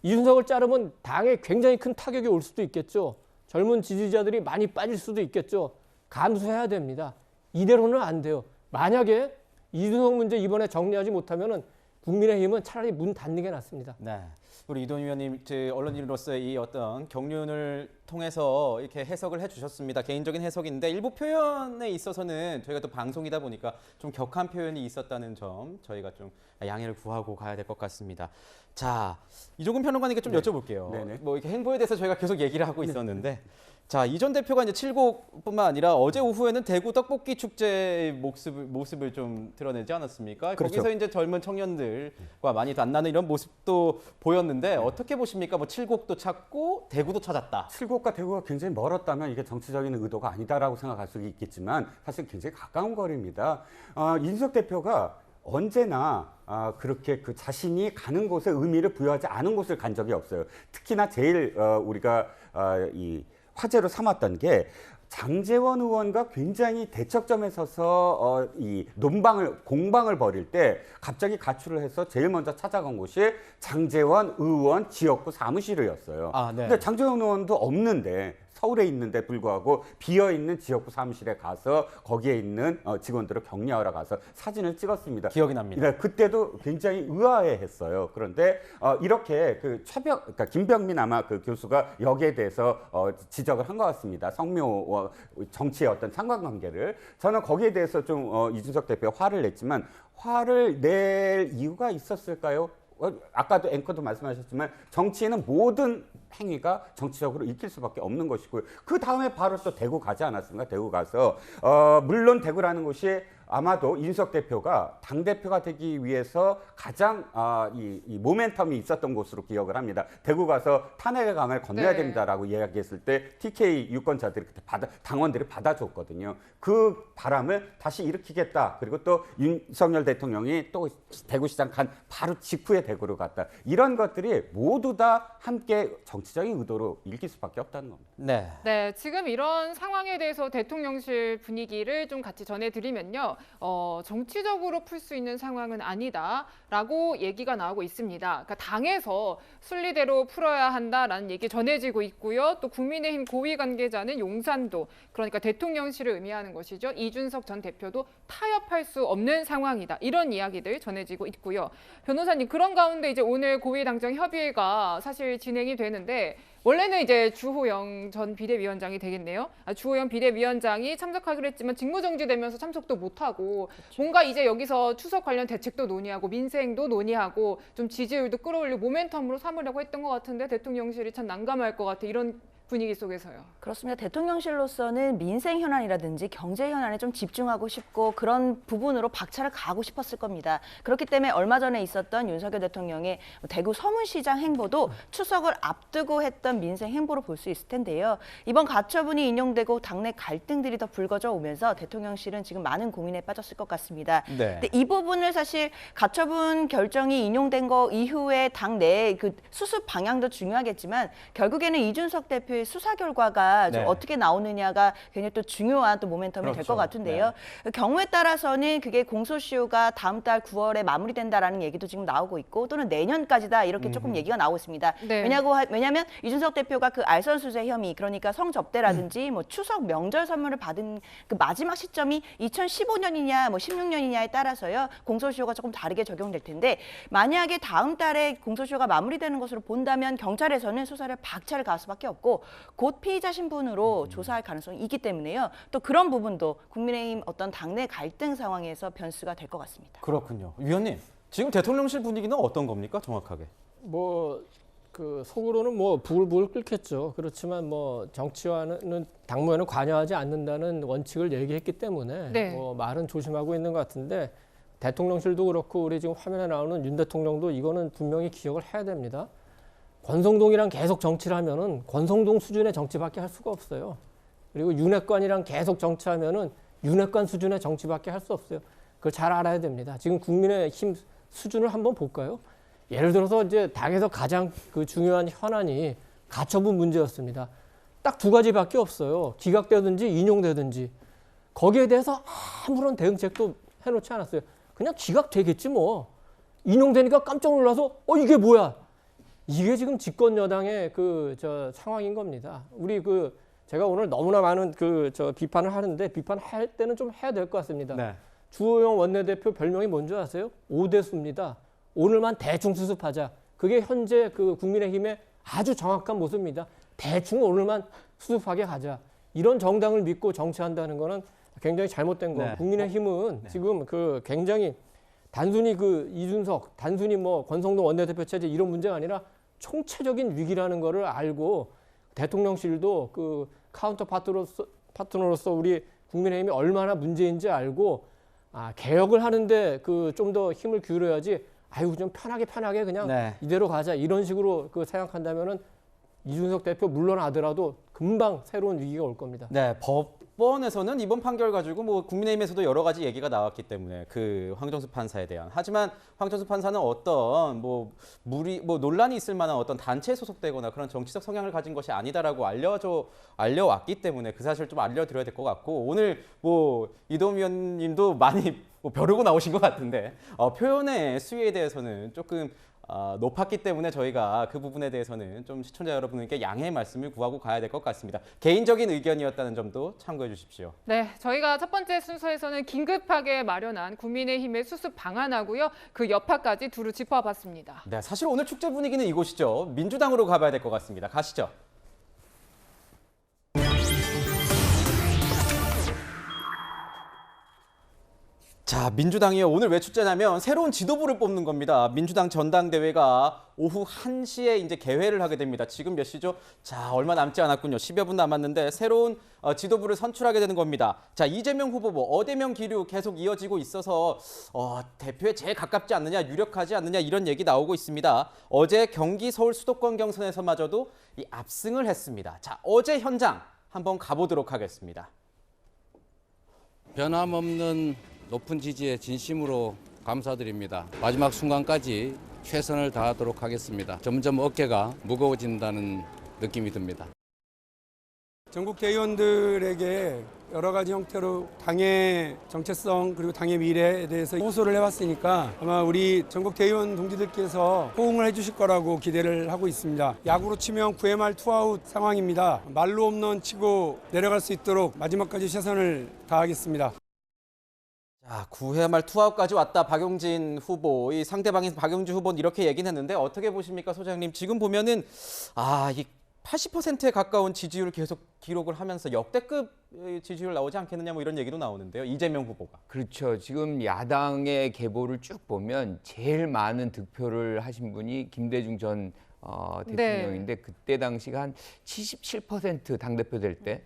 이준석을 자르면 당에 굉장히 큰 타격이 올 수도 있겠죠. 젊은 지지자들이 많이 빠질 수도 있겠죠. 감수해야 됩니다. 이대로는 안 돼요. 만약에 이준석 문제 이번에 정리하지 못하면은 국민의힘은 차라리 문 닫는 게 낫습니다. 네. 우리 이동희 의원님, 언론인으로서의 이 어떤 경륜을 통해서 이렇게 해석을 해주셨습니다. 개인적인 해석인데 일부 표현에 있어서는 저희가 또 방송이다 보니까 좀 격한 표현이 있었다는 점 저희가 좀 양해를 구하고 가야 될 것 같습니다. 자, 이종근 평론가님께 좀 여쭤볼게요. 네네. 뭐 이렇게 행보에 대해서 저희가 계속 얘기를 하고 있었는데, 자, 이 전 대표가 이제 칠곡뿐만 아니라 어제 오후에는 대구 떡볶이 축제의 모습을 좀 드러내지 않았습니까? 그렇죠. 거기서 이제 젊은 청년들과 많이 만나는 이런 모습도 보였는데 어떻게 보십니까? 뭐 칠곡도 찾고 대구도 찾았다. 칠곡과 대구가 굉장히 멀었다면 이게 정치적인 의도가 아니다라고 생각할 수 있겠지만 사실 굉장히 가까운 거리입니다. 이준석 대표가 언제나 그렇게 자신이 가는 곳에 의미를 부여하지 않은 곳을 간 적이 없어요. 특히나 제일 우리가 이 화제로 삼았던 게 장제원 의원과 굉장히 대척점에 서서 이 공방을 벌일 때 갑자기 가출을 해서 제일 먼저 찾아간 곳이 장제원 의원 지역구 사무실이었어요. 네. 근데 장제원 의원도 없는데 서울에 있는데 불구하고 비어있는 지역구 사무실에 가서 거기에 있는 직원들을 격려하러 가서 사진을 찍었습니다. 기억이 납니다. 네, 그때도 굉장히 의아해했어요. 그런데 이렇게 그러니까 김병민 아마 교수가 여기에 대해서 지적을 한 것 같습니다. 성묘와 정치의 어떤 상관관계를. 저는 거기에 대해서 좀 이준석 대표가 화를 냈지만 화를 낼 이유가 있었을까요? 아까도 앵커도 말씀하셨지만 정치인은 모든 행위가 정치적으로 읽힐 수밖에 없는 것이고요. 그 다음에 바로 또 대구 가지 않았습니까? 대구 가서 물론 대구라는 곳이 아마도 이준석 대표가 당대표가 되기 위해서 가장 이 모멘텀이 있었던 곳으로 기억을 합니다. 대구 가서 탄핵의 강을 건너야 네. 됩니다라고 이야기했을 때 TK 유권자들이 그때 당원들이 받아줬거든요. 그 바람을 다시 일으키겠다. 그리고 또 윤석열 대통령이 또 대구시장 간 바로 직후에 대구로 갔다. 이런 것들이 모두 다 함께 정치적인 의도로 읽힐 수밖에 없다는 겁니다. 네. 네, 지금 이런 상황에 대해서 대통령실 분위기를 좀 같이 전해드리면요. 정치적으로 풀 수 있는 상황은 아니다라고 얘기가 나오고 있습니다. 그러니까 당에서 순리대로 풀어야 한다라는 얘기 전해지고 있고요. 또 국민의힘 고위 관계자는 용산도, 그러니까 대통령실을 의미하는 것이죠. 이준석 전 대표도 타협할 수 없는 상황이다. 이런 이야기들 전해지고 있고요. 변호사님, 그런 가운데 이제 오늘 고위 당정 협의회가 사실 진행이 되는데 원래는 이제 주호영 전 비대위원장이 되겠네요. 주호영 비대위원장이 참석하기로 했지만 직무정지되면서 참석도 못하고 뭔가 이제 여기서 추석 관련 대책도 논의하고 민생도 논의하고 좀 지지율도 끌어올리고 모멘텀으로 삼으려고 했던 것 같은데 대통령실이 참 난감할 것 같아. 이런 분위기 속에서요. 그렇습니다. 대통령실로서는 민생 현안이라든지 경제 현안에 좀 집중하고 싶고 그런 부분으로 박차를 가하고 싶었을 겁니다. 그렇기 때문에 얼마 전에 있었던 윤석열 대통령의 대구 서문시장 행보도 추석을 앞두고 했던 민생 행보로 볼 수 있을 텐데요. 이번 가처분이 인용되고 당내 갈등들이 더 불거져 오면서 대통령실은 지금 많은 고민에 빠졌을 것 같습니다. 네. 근데 이 부분을 사실 가처분 결정이 인용된 거 이후에 당내 그 수습 방향도 중요하겠지만 결국에는 이준석 대표 대표의 수사 결과가 좀 네. 어떻게 나오느냐가 굉장히 또 중요한 또 모멘텀이 될 그렇죠. 것 같은데요. 경우에 따라서는 그게 공소시효가 다음 달 9월에 마무리된다라는 얘기도 지금 나오고 있고 또는 내년까지다 이렇게 조금 얘기가 나오고 있습니다. 네. 왜냐하면 이준석 대표가 그 알선수재 혐의 그러니까 성접대라든지 뭐 추석 명절 선물을 받은 그 마지막 시점이 2015년이냐 뭐 16년이냐에 따라서요 공소시효가 조금 다르게 적용될 텐데 만약에 다음 달에 공소시효가 마무리되는 것으로 본다면 경찰에서는 수사를 박차를 가할 수밖에 없고 곧 피의자 신분으로 조사할 가능성이 있기 때문에요. 또 그런 부분도 국민의힘 어떤 당내 갈등 상황에서 변수가 될 것 같습니다. 그렇군요. 위원님, 지금 대통령실 분위기는 어떤 겁니까, 정확하게? 뭐 그 속으로는 뭐 부글부글 끓겠죠. 그렇지만 뭐 정치와는 당무에는 관여하지 않는다는 원칙을 얘기했기 때문에 네. 뭐 말은 조심하고 있는 것 같은데 대통령실도 그렇고 우리 지금 화면에 나오는 윤 대통령도 이거는 분명히 기억을 해야 됩니다. 권성동이랑 계속 정치를 하면은 권성동 수준의 정치밖에 할 수가 없어요. 그리고 윤핵관이랑 계속 정치하면은 윤핵관 수준의 정치밖에 할 수 없어요. 그걸 잘 알아야 됩니다. 지금 국민의힘 수준을 한번 볼까요? 예를 들어서 이제 당에서 가장 그 중요한 현안이 가처분 문제였습니다. 딱 두 가지밖에 없어요. 기각되든지 인용되든지. 거기에 대해서 아무런 대응책도 해놓지 않았어요. 그냥 기각되겠지 뭐. 인용되니까 깜짝 놀라서 이게 뭐야? 이게 지금 집권 여당의 상황인 겁니다. 우리 제가 오늘 너무나 많은 비판을 하는데 비판할 때는 좀 해야 될 것 같습니다. 네. 주호영 원내대표 별명이 뭔지 아세요? 오대수입니다. 오늘만 대충 수습하자. 그게 현재 국민의힘의 아주 정확한 모습입니다. 대충 오늘만 수습하게 가자. 이런 정당을 믿고 정치한다는 거는 굉장히 잘못된 거. 네. 국민의힘은 지금 굉장히 단순히 이준석, 단순히 뭐 권성동 원내대표 체제 이런 문제가 아니라 총체적인 위기라는 거를 알고 대통령실도 카운터 파트너로서 우리 국민의힘이 얼마나 문제인지 알고 개혁을 하는데 좀 더 힘을 기울여야지. 좀 편하게 그냥 네. 이대로 가자 이런 식으로 생각한다면은 이준석 대표 물러나더라도 금방 새로운 위기가 올 겁니다. 네, 법원에서는 이번 판결 가지고 뭐 국민의힘에서도 여러 가지 얘기가 나왔기 때문에 황정수 판사에 대한. 하지만 황정수 판사는 어떤 논란이 있을 만한 어떤 단체에 소속되거나 그런 정치적 성향을 가진 것이 아니다라고 알려왔기 때문에 그 사실을 좀 알려드려야 될 것 같고 오늘 이동훈 위원님도 많이 벼르고 나오신 것 같은데 표현의 수위에 대해서는 조금 높았기 때문에 저희가 그 부분에 대해서는 좀 시청자 여러분께 양해의 말씀을 구하고 가야 될 것 같습니다. 개인적인 의견이었다는 점도 참고해 주십시오. 네, 저희가 첫 번째 순서에서는 긴급하게 마련한 국민의힘의 수습 방안하고요. 그 여파까지 두루 짚어봤습니다. 네, 사실 오늘 축제 분위기는 이곳이죠. 민주당으로 가봐야 될 것 같습니다. 가시죠. 자, 민주당이요. 오늘 왜 축제냐면 새로운 지도부를 뽑는 겁니다. 민주당 전당대회가 오후 1시에 이제 개회를 하게 됩니다. 지금 몇 시죠? 자, 얼마 남지 않았군요. 10여 분 남았는데 새로운 지도부를 선출하게 되는 겁니다. 자, 이재명 후보 어대명 기류 계속 이어지고 있어서 대표에 제일 가깝지 않느냐, 유력하지 않느냐 이런 얘기 나오고 있습니다. 어제 경기 서울 수도권 경선에서마저도 압승을 했습니다. 자, 어제 현장 한번 가보도록 하겠습니다. 변함없는 높은 지지에 진심으로 감사드립니다. 마지막 순간까지 최선을 다하도록 하겠습니다. 점점 어깨가 무거워진다는 느낌이 듭니다. 전국 대의원들에게 여러 가지 형태로 당의 정체성 그리고 당의 미래에 대해서 호소를 해왔으니까 아마 우리 전국 대의원 동지들께서 호응을 해주실 거라고 기대를 하고 있습니다. 야구로 치면 9회 말 투아웃 상황입니다. 말로 홈런 치고 내려갈 수 있도록 마지막까지 최선을 다하겠습니다. 자, 9회 말 투아웃까지 왔다 박용진 후보. 이 상대방인 박용진 후보는 이렇게 얘기는 했는데 어떻게 보십니까, 소장님? 지금 보면은 이 80%에 가까운 지지율을 계속 기록을 하면서 역대급 지지율 나오지 않겠느냐 뭐 이런 얘기도 나오는데요. 이재명 후보가. 그렇죠. 지금 야당의 계보를 쭉 보면 제일 많은 득표를 하신 분이 김대중 전 대통령인데 그때 당시가 한 77% 당대표 될 때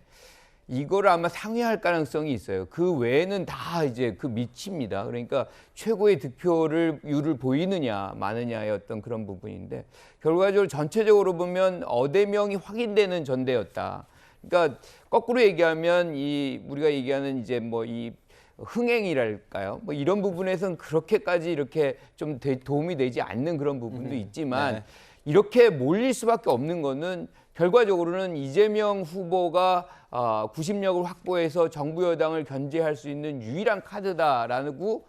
이거를 아마 상회할 가능성이 있어요. 그 외에는 다 이제 그 밑입니다. 그러니까 최고의 득표율을 보이느냐 마느냐의 어떤 그런 부분인데 결과적으로 전체적으로 보면 어대명이 확인되는 전대였다. 그러니까 거꾸로 얘기하면 우리가 얘기하는 이제 이 흥행이랄까요? 이런 부분에서는 그렇게까지 이렇게 좀 도움이 되지 않는 그런 부분도 있지만 이렇게 몰릴 수밖에 없는 거는 결과적으로는 이재명 후보가 90석을 확보해서 정부 여당을 견제할 수 있는 유일한 카드다라고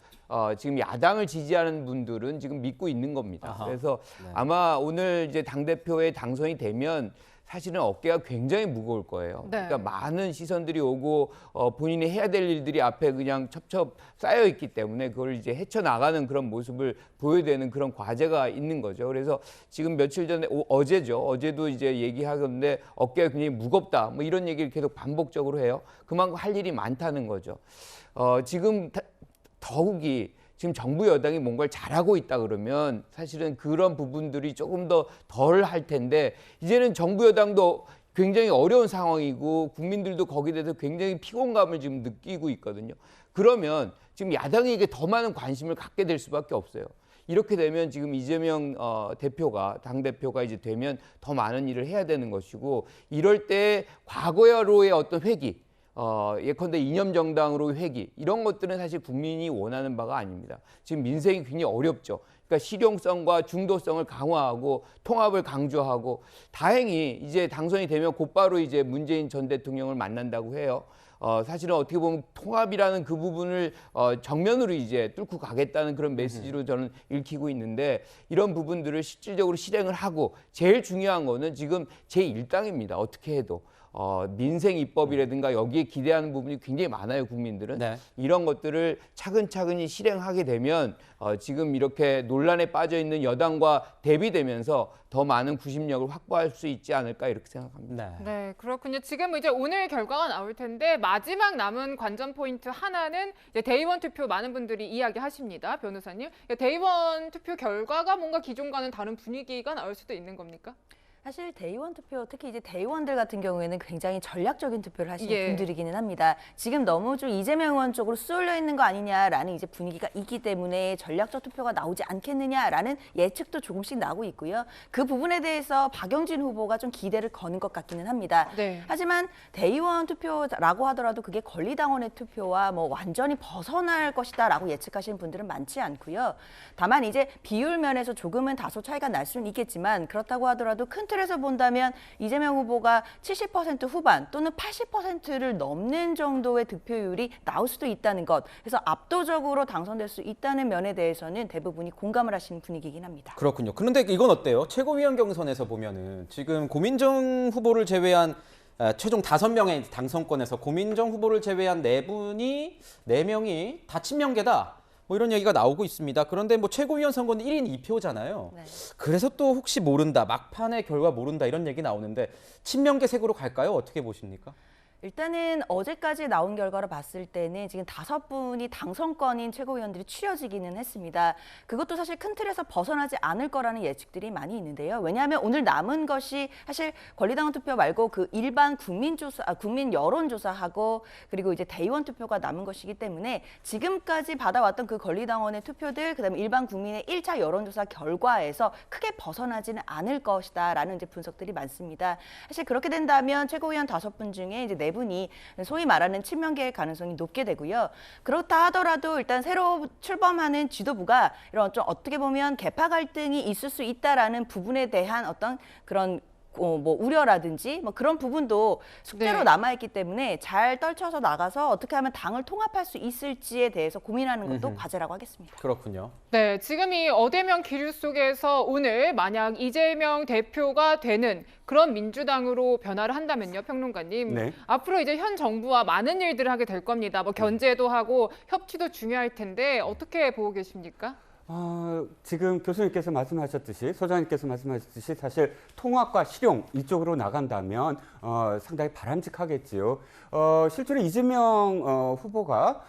지금 야당을 지지하는 분들은 지금 믿고 있는 겁니다. 아하. 그래서 네. 아마 오늘 이제 당대표에 당선이 되면 사실은 어깨가 굉장히 무거울 거예요. 네. 그러니까 많은 시선들이 오고 본인이 해야 될 일들이 앞에 그냥 첩첩 쌓여 있기 때문에 그걸 이제 헤쳐나가는 그런 모습을 보여야 되는 그런 과제가 있는 거죠. 그래서 지금 며칠 전에 어제죠. 어제도 이제 얘기하건데 어깨가 굉장히 무겁다. 뭐 이런 얘기를 계속 반복적으로 해요. 그만큼 할 일이 많다는 거죠. 지금 더욱이 지금 정부 여당이 뭔가를 잘하고 있다 그러면 사실은 그런 부분들이 조금 더 덜 할 텐데 이제는 정부 여당도 굉장히 어려운 상황이고 국민들도 거기에 대해서 굉장히 피곤감을 지금 느끼고 있거든요. 그러면 지금 야당에게 더 많은 관심을 갖게 될 수밖에 없어요. 이렇게 되면 지금 이재명 대표가 당대표가 이제 되면 더 많은 일을 해야 되는 것이고 이럴 때 과거로의 어떤 회귀 예컨대 이념정당으로 회귀 이런 것들은 사실 국민이 원하는 바가 아닙니다. 지금 민생이 굉장히 어렵죠. 그러니까 실용성과 중도성을 강화하고 통합을 강조하고 다행히 이제 당선이 되면 곧바로 이제 문재인 전 대통령을 만난다고 해요. 사실은 어떻게 보면 통합이라는 그 부분을 정면으로 이제 뚫고 가겠다는 그런 메시지로 저는 읽히고 있는데 이런 부분들을 실질적으로 실행을 하고 제일 중요한 거는 지금 제1당입니다. 어떻게 해도. 민생 입법이라든가 여기에 기대하는 부분이 굉장히 많아요, 국민들은. 네. 이런 것들을 차근차근히 실행하게 되면 지금 이렇게 논란에 빠져 있는 여당과 대비되면서 더 많은 90석을 확보할 수 있지 않을까 이렇게 생각합니다. 네. 네, 그렇군요. 지금 이제 오늘 결과가 나올 텐데 마지막 남은 관전 포인트 하나는 이제 대의원 투표 많은 분들이 이야기하십니다, 변호사님. 대의원 투표 결과가 뭔가 기존과는 다른 분위기가 나올 수도 있는 겁니까? 사실 대의원 투표, 특히 이제 대의원들 같은 경우에는 굉장히 전략적인 투표를 하시는 예. 분들이기는 합니다. 지금 너무 좀 이재명 의원 쪽으로 쏠려 있는 거 아니냐라는 이제 분위기가 있기 때문에 전략적 투표가 나오지 않겠느냐라는 예측도 조금씩 나오고 있고요. 그 부분에 대해서 박영진 후보가 좀 기대를 거는 것 같기는 합니다. 네. 하지만 대의원 투표라고 하더라도 그게 권리당원의 투표와 뭐 완전히 벗어날 것이다라고 예측하시는 분들은 많지 않고요. 다만 이제 비율 면에서 조금은 다소 차이가 날 수는 있겠지만 그렇다고 하더라도 큰 틀에서 본다면 이재명 후보가 70% 후반 또는 80%를 넘는 정도의 득표율이 나올 수도 있다는 것. 그래서 압도적으로 당선될 수 있다는 면에 대해서는 대부분이 공감을 하시는 분위기이긴 합니다. 그렇군요. 그런데 이건 어때요? 최고위원 경선에서 보면은 지금 고민정 후보를 제외한 최종 5명의 당선권에서 고민정 후보를 제외한 4명이 다 친명계다. 뭐 이런 얘기가 나오고 있습니다. 그런데 뭐 최고위원 선거는 1인 2표잖아요. 네. 그래서 또 혹시 모른다, 막판의 결과 모른다 이런 얘기 나오는데 친명계색으로 갈까요? 어떻게 보십니까? 일단은 어제까지 나온 결과로 봤을 때는 지금 5분이 당선권인 최고위원들이 추려지기는 했습니다. 그것도 사실 큰 틀에서 벗어나지 않을 거라는 예측들이 많이 있는데요. 왜냐하면 오늘 남은 것이 사실 권리당원 투표 말고 그 일반 국민 여론조사하고 그리고 이제 대의원 투표가 남은 것이기 때문에 지금까지 받아왔던 그 권리당원의 투표들 그다음에 일반 국민의 1차 여론조사 결과에서 크게 벗어나지는 않을 것이다라는 이제 분석들이 많습니다. 사실 그렇게 된다면 최고위원 5분 중에 이제 4분이 소위 말하는 친명계의 가능성이 높게 되고요. 그렇다 하더라도 일단 새로 출범하는 지도부가 이런 좀 어떻게 보면 계파 갈등이 있을 수 있다라는 부분에 대한 어떤 그런 뭐 우려라든지 뭐 그런 부분도 숙제로 네. 남아있기 때문에 잘 떨쳐서 나가서 어떻게 하면 당을 통합할 수 있을지에 대해서 고민하는 것도 과제라고 하겠습니다. 그렇군요. 네, 지금 이 어대면 기류 속에서 오늘 만약 이재명 대표가 되는 그런 민주당으로 변화를 한다면요, 평론가님. 네. 앞으로 이제 현 정부와 많은 일들을 하게 될 겁니다. 뭐 견제도 하고 협치도 중요할 텐데 어떻게 보고 계십니까? 지금 교수님께서 말씀하셨듯이 소장님께서 말씀하셨듯이 사실 통합과 실용 이쪽으로 나간다면 상당히 바람직하겠지요. 실제로 이재명 후보가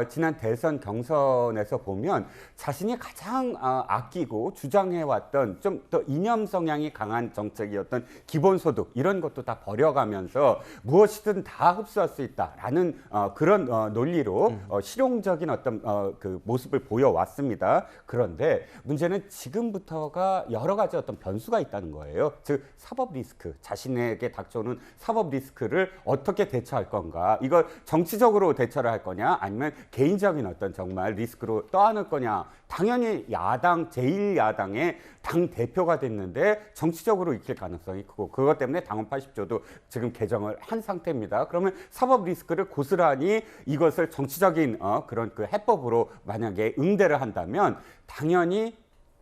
지난 대선 경선에서 보면 자신이 가장 아끼고 주장해왔던 좀 더 이념 성향이 강한 정책이었던 기본소득 이런 것도 다 버려가면서 무엇이든 다 흡수할 수 있다라는 그런 논리로 실용적인 어떤 그 모습을 보여왔습니다. 그런데 문제는 지금부터가 여러 가지 어떤 변수가 있다는 거예요. 즉 사법 리스크, 자신에게 닥쳐오는 사법 리스크를 어떻게 대처할 건가? 이걸 정치적으로 대처를 할 거냐, 아니면 개인적인 어떤 정말 리스크로 떠안을 거냐? 당연히 야당, 제1야당의 당 대표가 됐는데 정치적으로 익힐 가능성이 크고, 그것 때문에 당헌 80조도 지금 개정을 한 상태입니다. 그러면 사법 리스크를 고스란히 이것을 정치적인 그런 그 해법으로 만약에 응대를 한다면 당연히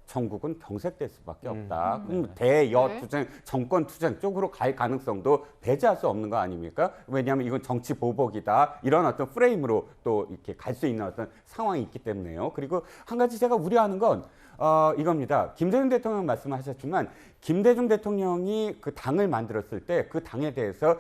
전국은 경색될 수밖에 없다. 대여투쟁, 정권투쟁 쪽으로 갈 가능성도 배제할 수 없는 거 아닙니까? 왜냐하면 이건 정치 보복이다. 이런 어떤 프레임으로 또 이렇게 갈 수 있는 어떤 상황이 있기 때문에요. 그리고 한 가지 제가 우려하는 건 이겁니다. 김대중 대통령 말씀하셨지만 김대중 대통령이 그 당을 만들었을 때 그 당에 대해서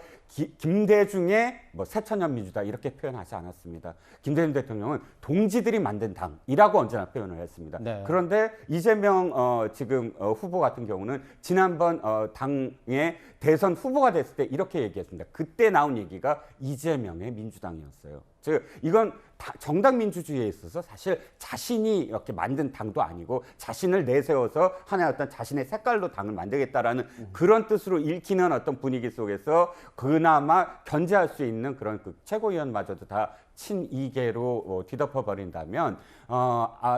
김대중의 뭐 새천년 민주다 이렇게 표현하지 않았습니다. 김대중 대통령은 동지들이 만든 당이라고 언제나 표현을 했습니다. 네. 그런데 이재명 지금 후보 같은 경우는 지난번 당의 대선 후보가 됐을 때 이렇게 얘기했습니다. 그때 나온 얘기가 이재명의 민주당이었어요. 즉 이건 정당 민주주의에 있어서 사실 자신이 이렇게 만든 당도 아니고 자신을 내세워서 하나의 어떤 자신의 색깔로 당을 만들겠다라는 그런 뜻으로 읽히는 어떤 분위기 속에서 그나마 견제할 수 있는 그런 그 최고위원마저도 다 친이계로 뒤덮어 버린다면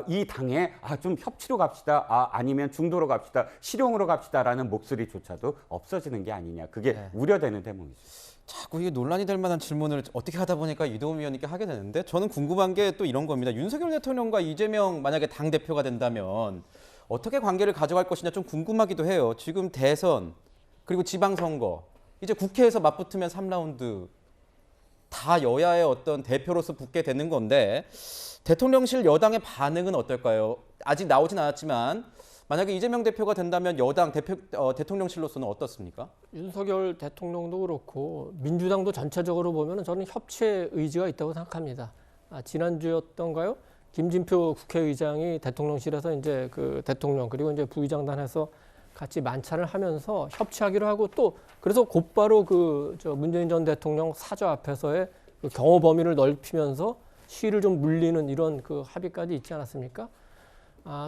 이 당에 좀 협치로 갑시다, 아니면 중도로 갑시다, 실용으로 갑시다라는 목소리조차도 없어지는 게 아니냐, 그게 우려되는 대목이죠. 자꾸 이게 논란이 될 만한 질문을 어떻게 하다 보니까 이도움 위원님께 하게 되는데, 저는 궁금한 게 또 이런 겁니다. 윤석열 대통령과 이재명 만약에 당 대표가 된다면 어떻게 관계를 가져갈 것이냐 좀 궁금하기도 해요. 지금 대선 그리고 지방선거, 이제 국회에서 맞붙으면 3라운드 다 여야의 어떤 대표로서 붙게 되는 건데, 대통령실 여당의 반응은 어떨까요? 아직 나오진 않았지만 만약에 이재명 대표가 된다면 여당 대통령실로서는 어떻습니까? 윤석열 대통령도 그렇고 민주당도 전체적으로 보면 저는 협치의 의지가 있다고 생각합니다. 지난주였던가요? 김진표 국회의장이 대통령실에서 이제 그 대통령 그리고 이제 부의장단에서 같이 만찬을 하면서 협치하기로 하고, 또 그래서 곧바로 문재인 전 대통령 사저 앞에서의 그 경호 범위를 넓히면서 시위를 좀 물리는 이런 그 합의까지 있지 않았습니까?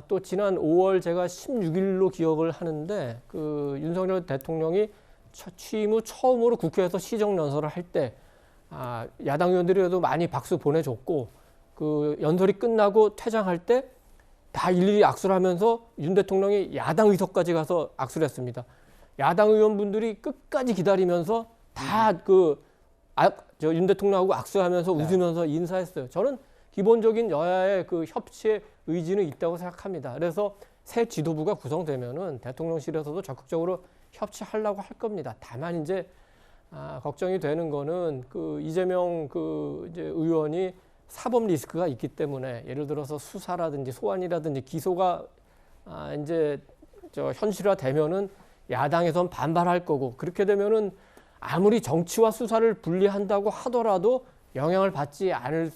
또 지난 5월 제가 16일로 기억을 하는데, 그 윤석열 대통령이 취임 후 처음으로 국회에서 시정연설을 할 때 야당 의원들이라도 많이 박수 보내줬고, 그 연설이 끝나고 퇴장할 때 다 일일이 악수를 하면서 윤 대통령이 야당 의석까지 가서 악수를 했습니다. 야당 의원분들이 끝까지 기다리면서 다 윤 대통령하고 악수하면서 웃으면서 인사했어요. 저는 기본적인 여야의 그 협치의 의지는 있다고 생각합니다. 그래서 새 지도부가 구성되면은 대통령실에서도 적극적으로 협치하려고 할 겁니다. 다만 이제 걱정이 되는 거는 그 이재명 이제 의원이 사법 리스크가 있기 때문에, 예를 들어서 수사라든지 소환이라든지 기소가 이제 현실화되면은 야당에선 반발할 거고, 그렇게 되면은 아무리 정치와 수사를 분리한다고 하더라도 영향을 받을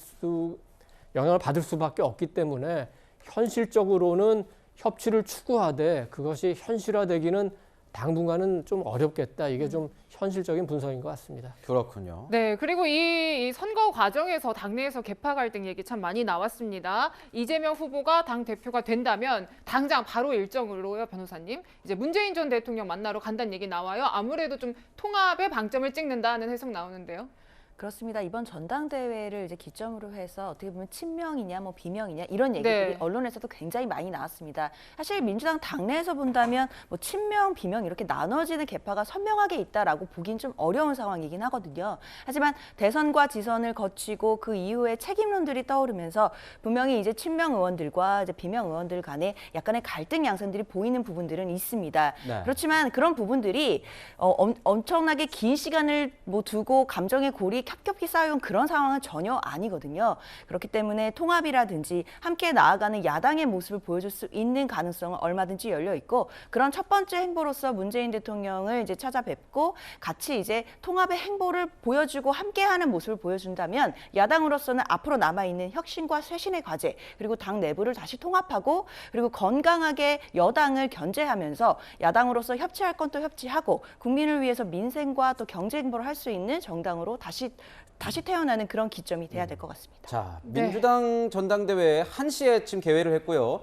수밖에 없기 때문에 현실적으로는 협치를 추구하되 그것이 현실화되기는 당분간은 좀 어렵겠다. 이게 좀 현실적인 분석인 것 같습니다. 그렇군요. 네, 그리고 이 선거 과정에서 당내에서 계파 갈등 얘기 참 많이 나왔습니다. 이재명 후보가 당 대표가 된다면 당장 바로 일정으로요, 변호사님. 이제 문재인 전 대통령 만나러 간다는 얘기 나와요. 아무래도 좀 통합에 방점을 찍는다는 해석 나오는데요. 그렇습니다. 이번 전당대회를 이제 기점으로 해서 어떻게 보면 친명이냐 뭐 비명이냐 이런 얘기들이 네. 언론에서도 굉장히 많이 나왔습니다. 사실 민주당 당내에서 본다면 뭐 친명, 비명 이렇게 나눠지는 계파가 선명하게 있다라고 보긴 좀 어려운 상황이긴 하거든요. 하지만 대선과 지선을 거치고 그 이후에 책임론들이 떠오르면서 분명히 이제 친명 의원들과 이제 비명 의원들 간에 약간의 갈등 양상들이 보이는 부분들은 있습니다. 네. 그렇지만 그런 부분들이 엄청나게 긴 시간을 뭐 두고 감정의 골이 겹겹이 쌓여온 그런 상황은 전혀 아니거든요. 그렇기 때문에 통합이라든지 함께 나아가는 야당의 모습을 보여줄 수 있는 가능성은 얼마든지 열려 있고, 그런 첫 번째 행보로서 문재인 대통령을 이제 찾아뵙고 같이 이제 통합의 행보를 보여주고 함께하는 모습을 보여준다면 야당으로서는 앞으로 남아있는 혁신과 쇄신의 과제, 그리고 당 내부를 다시 통합하고 그리고 건강하게 여당을 견제하면서 야당으로서 협치할 건 또 협치하고 국민을 위해서 민생과 또 경제 행보를 할 수 있는 정당으로 다시 다시 태어나는 그런 기점이 돼야 될 것 같습니다. 자, 네. 민주당 전당대회 1시에 지금 개회를 했고요.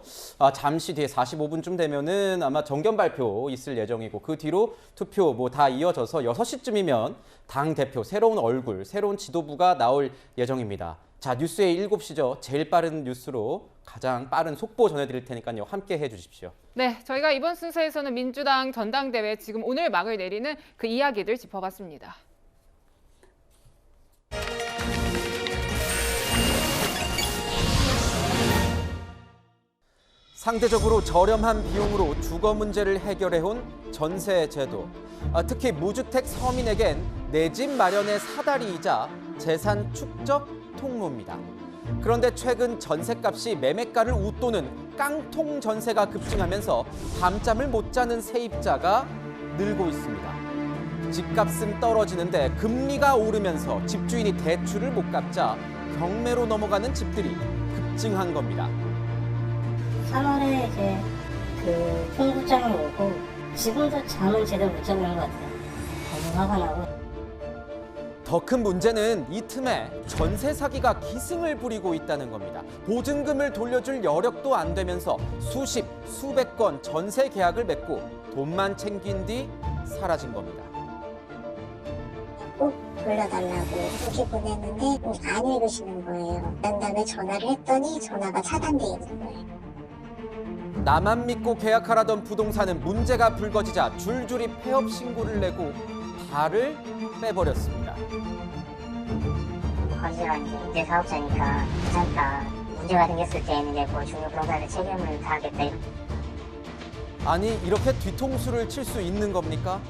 잠시 뒤에 45분쯤 되면은 아마 정견 발표 있을 예정이고 그 뒤로 투표 뭐 다 이어져서 6시쯤이면 당 대표, 새로운 얼굴, 새로운 지도부가 나올 예정입니다. 자, 뉴스의 7시죠. 제일 빠른 뉴스로 가장 빠른 속보 전해드릴 테니까요. 함께 해주십시오. 네, 저희가 이번 순서에서는 민주당 전당대회 지금 오늘 막을 내리는 그 이야기들 짚어봤습니다. 상대적으로 저렴한 비용으로 주거 문제를 해결해온 전세 제도. 특히 무주택 서민에겐 내 집 마련의 사다리이자 재산 축적 통로입니다. 그런데 최근 전세값이 매매가를 웃도는 깡통 전세가 급증하면서 밤잠을 못 자는 세입자가 늘고 있습니다. 집값은 떨어지는데 금리가 오르면서 집주인이 대출을 못 갚자 경매로 넘어가는 집들이 급증한 겁니다. 3월에 이제 그 통보장이 오고 지금도 잠을 제대로 못 자고 있는 것 같아요. 너무 화가 나고. 더 큰 문제는 이 틈에 전세 사기가 기승을 부리고 있다는 겁니다. 보증금을 돌려줄 여력도 안 되면서 수십, 수백 건 전세 계약을 맺고 돈만 챙긴 뒤 사라진 겁니다. 꼭 불러달라고 이렇게 보냈는데 안 읽으시는 거예요. 그런 다음에 전화를 했더니 전화가 차단돼 있는 거예요. 나만 믿고 계약하라던 부동산은 문제가 불거지자 줄줄이 폐업 신고를 내고 발을 빼버렸습니다. 거지가 이제 임대 사업자니까 괜찮다. 문제가 생겼을 때는 이제 뭐 중요부동산의 책임을 다하겠다. 아니 이렇게 뒤통수를 칠 수 있는 겁니까?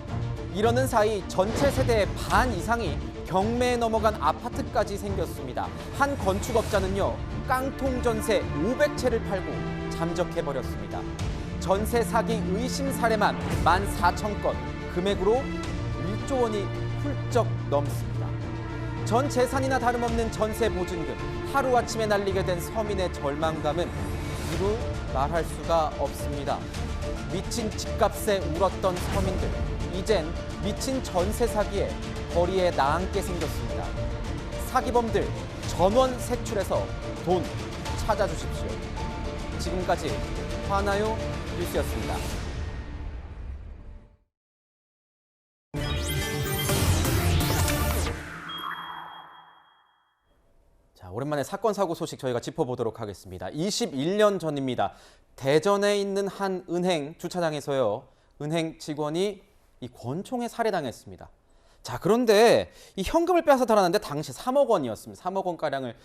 이러는 사이 전체 세대의 반 이상이 경매에 넘어간 아파트까지 생겼습니다. 한 건축업자는요, 깡통 전세 500채를 팔고 잠적해버렸습니다. 전세 사기 의심 사례만 14,000건, 금액으로 1조 원이 훌쩍 넘습니다. 전 재산이나 다름없는 전세 보증금, 하루아침에 날리게 된 서민의 절망감은 이루 말할 수가 없습니다. 미친 집값에 울었던 서민들, 이젠 미친 전세 사기에 거리에 나앉게 생겼습니다. 사기범들 전원 색출해서 돈 찾아주십시오. 지금까지 화나요 뉴스였습니다. 자, 오랜만에 사건 사고 소식 저희가 짚어보도록 하겠습니다. 21년 전입니다. 대전에 있는 한 은행 주차장에서요, 은행 직원이 이 권총에 살해당했습니다. 자, 그런데 이 현금을 빼앗아 달아났는데 당시 3억 원이었습니다. 3억 원 가량을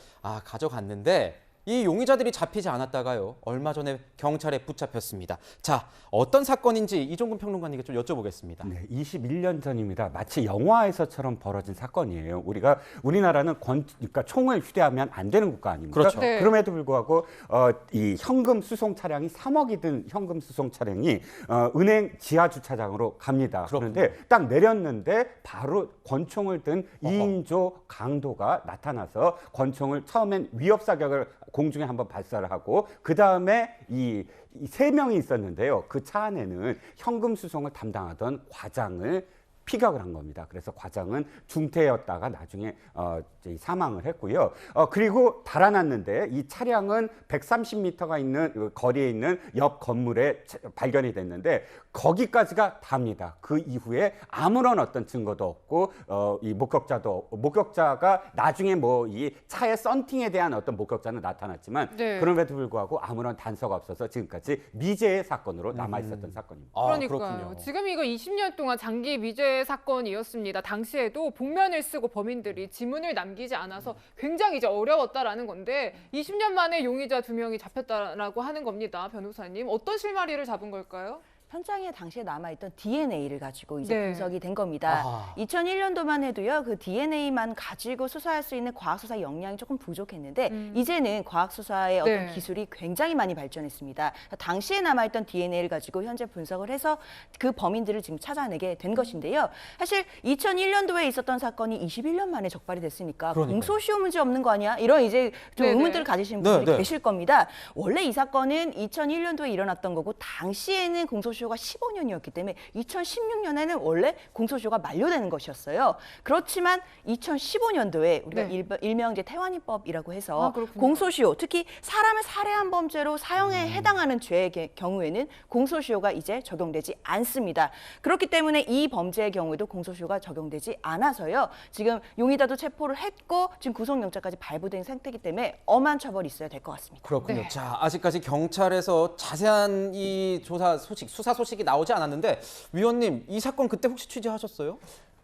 가져갔는데 이 용의자들이 잡히지 않았다가요, 얼마 전에 경찰에 붙잡혔습니다. 자, 어떤 사건인지 이종근 평론가님께 좀 여쭤보겠습니다. 네, 21년 전입니다. 마치 영화에서처럼 벌어진 사건이에요. 우리나라는 그러니까 총을 휴대하면 안 되는 국가 아닙니까? 그렇죠. 네. 그럼에도 불구하고 이 현금 수송 차량이 3억이 든 현금 수송 차량이 은행 지하 주차장으로 갑니다. 그런데 딱 내렸는데 바로 권총을 든 2인조 강도가 나타나서 권총을 처음엔 위협 사격을 공중에 한번 발사를 하고 그 다음에 이 3명이 있었는데요. 그 차 안에는 현금 수송을 담당하던 과장을 피격을 한 겁니다. 그래서 과장은 중태였다가 나중에 사망을 했고요. 그리고 달아났는데 이 차량은 130m가 있는 거리에 있는 옆 건물에 발견이 됐는데 거기까지가 답니다. 그 이후에 아무런 어떤 증거도 없고 이 목격자가 나중에 뭐 이 차의 썬팅에 대한 어떤 목격자는 나타났지만 네. 그럼에도 불구하고 아무런 단서가 없어서 지금까지 미제의 사건으로 남아 있었던 사건입니다. 그러니까요. 그렇군요. 지금 이거 20년 동안 장기 미제 사건이었습니다. 당시에도 복면을 쓰고 범인들이 지문을 남기지 않아서 굉장히 이제 어려웠다라는 건데 20년 만에 용의자 2명이 잡혔다라고 하는 겁니다. 변호사님, 어떤 실마리를 잡은 걸까요? 현장에 당시에 남아있던 DNA를 가지고 이제 네. 분석이 된 겁니다. 아하. 2001년도만 해도요, 그 DNA만 가지고 수사할 수 있는 과학수사 역량이 조금 부족했는데, 이제는 과학수사의 어떤 네. 기술이 굉장히 많이 발전했습니다. 당시에 남아있던 DNA를 가지고 현재 분석을 해서 그 범인들을 지금 찾아내게 된 것인데요. 사실 2001년도에 있었던 사건이 21년 만에 적발이 됐으니까 그러니까요. 공소시효 문제 없는 거 아니야? 이런 이제 좀 네네. 의문들을 가지시는 분들이 네, 네. 계실 겁니다. 원래 이 사건은 2001년도에 일어났던 거고, 당시에는 공소시효 공소시효가 15년이었기 때문에 2016년에는 원래 공소시효가 만료되는 것이었어요. 그렇지만 2015년도에 우리가 일명 이제 태완이법이라고 해서 공소시효, 특히 사람을 살해한 범죄로 사형에 해당하는 죄의 경우에는 공소시효가 이제 적용되지 않습니다. 그렇기 때문에 이 범죄의 경우에도 공소시효가 적용되지 않아서요. 지금 용의자도 체포를 했고 지금 구속영장까지 발부된 상태이기 때문에 엄한 처벌이 있어야 될 것 같습니다. 그렇군요. 자, 아직까지 경찰에서 자세한 이 조사 소식, 수사 소식이 나오지 않았는데 위원님, 이 사건 그때 혹시 취재하셨어요?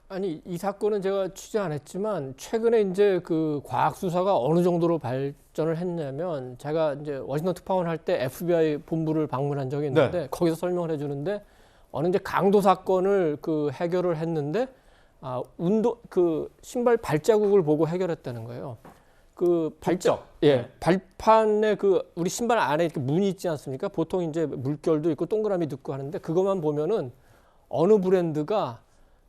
아니, 이 사건은 제가 취재 안 했지만 최근에 이제 그 과학 수사가 어느 정도로 발전을 했냐면 제가 이제 워싱턴 특파원 할 때 FBI 본부를 방문한 적이 있는데 거기서 설명을 해주는데 어느 이제 강도 사건을 그 해결을 했는데 그 신발 발자국을 보고 해결했다는 거예요. 그 발판에 그 우리 신발 안에 이렇게 문이 있지 않습니까? 보통 이제 물결도 있고 동그라미도 있고 하는데 그것만 보면은 어느 브랜드가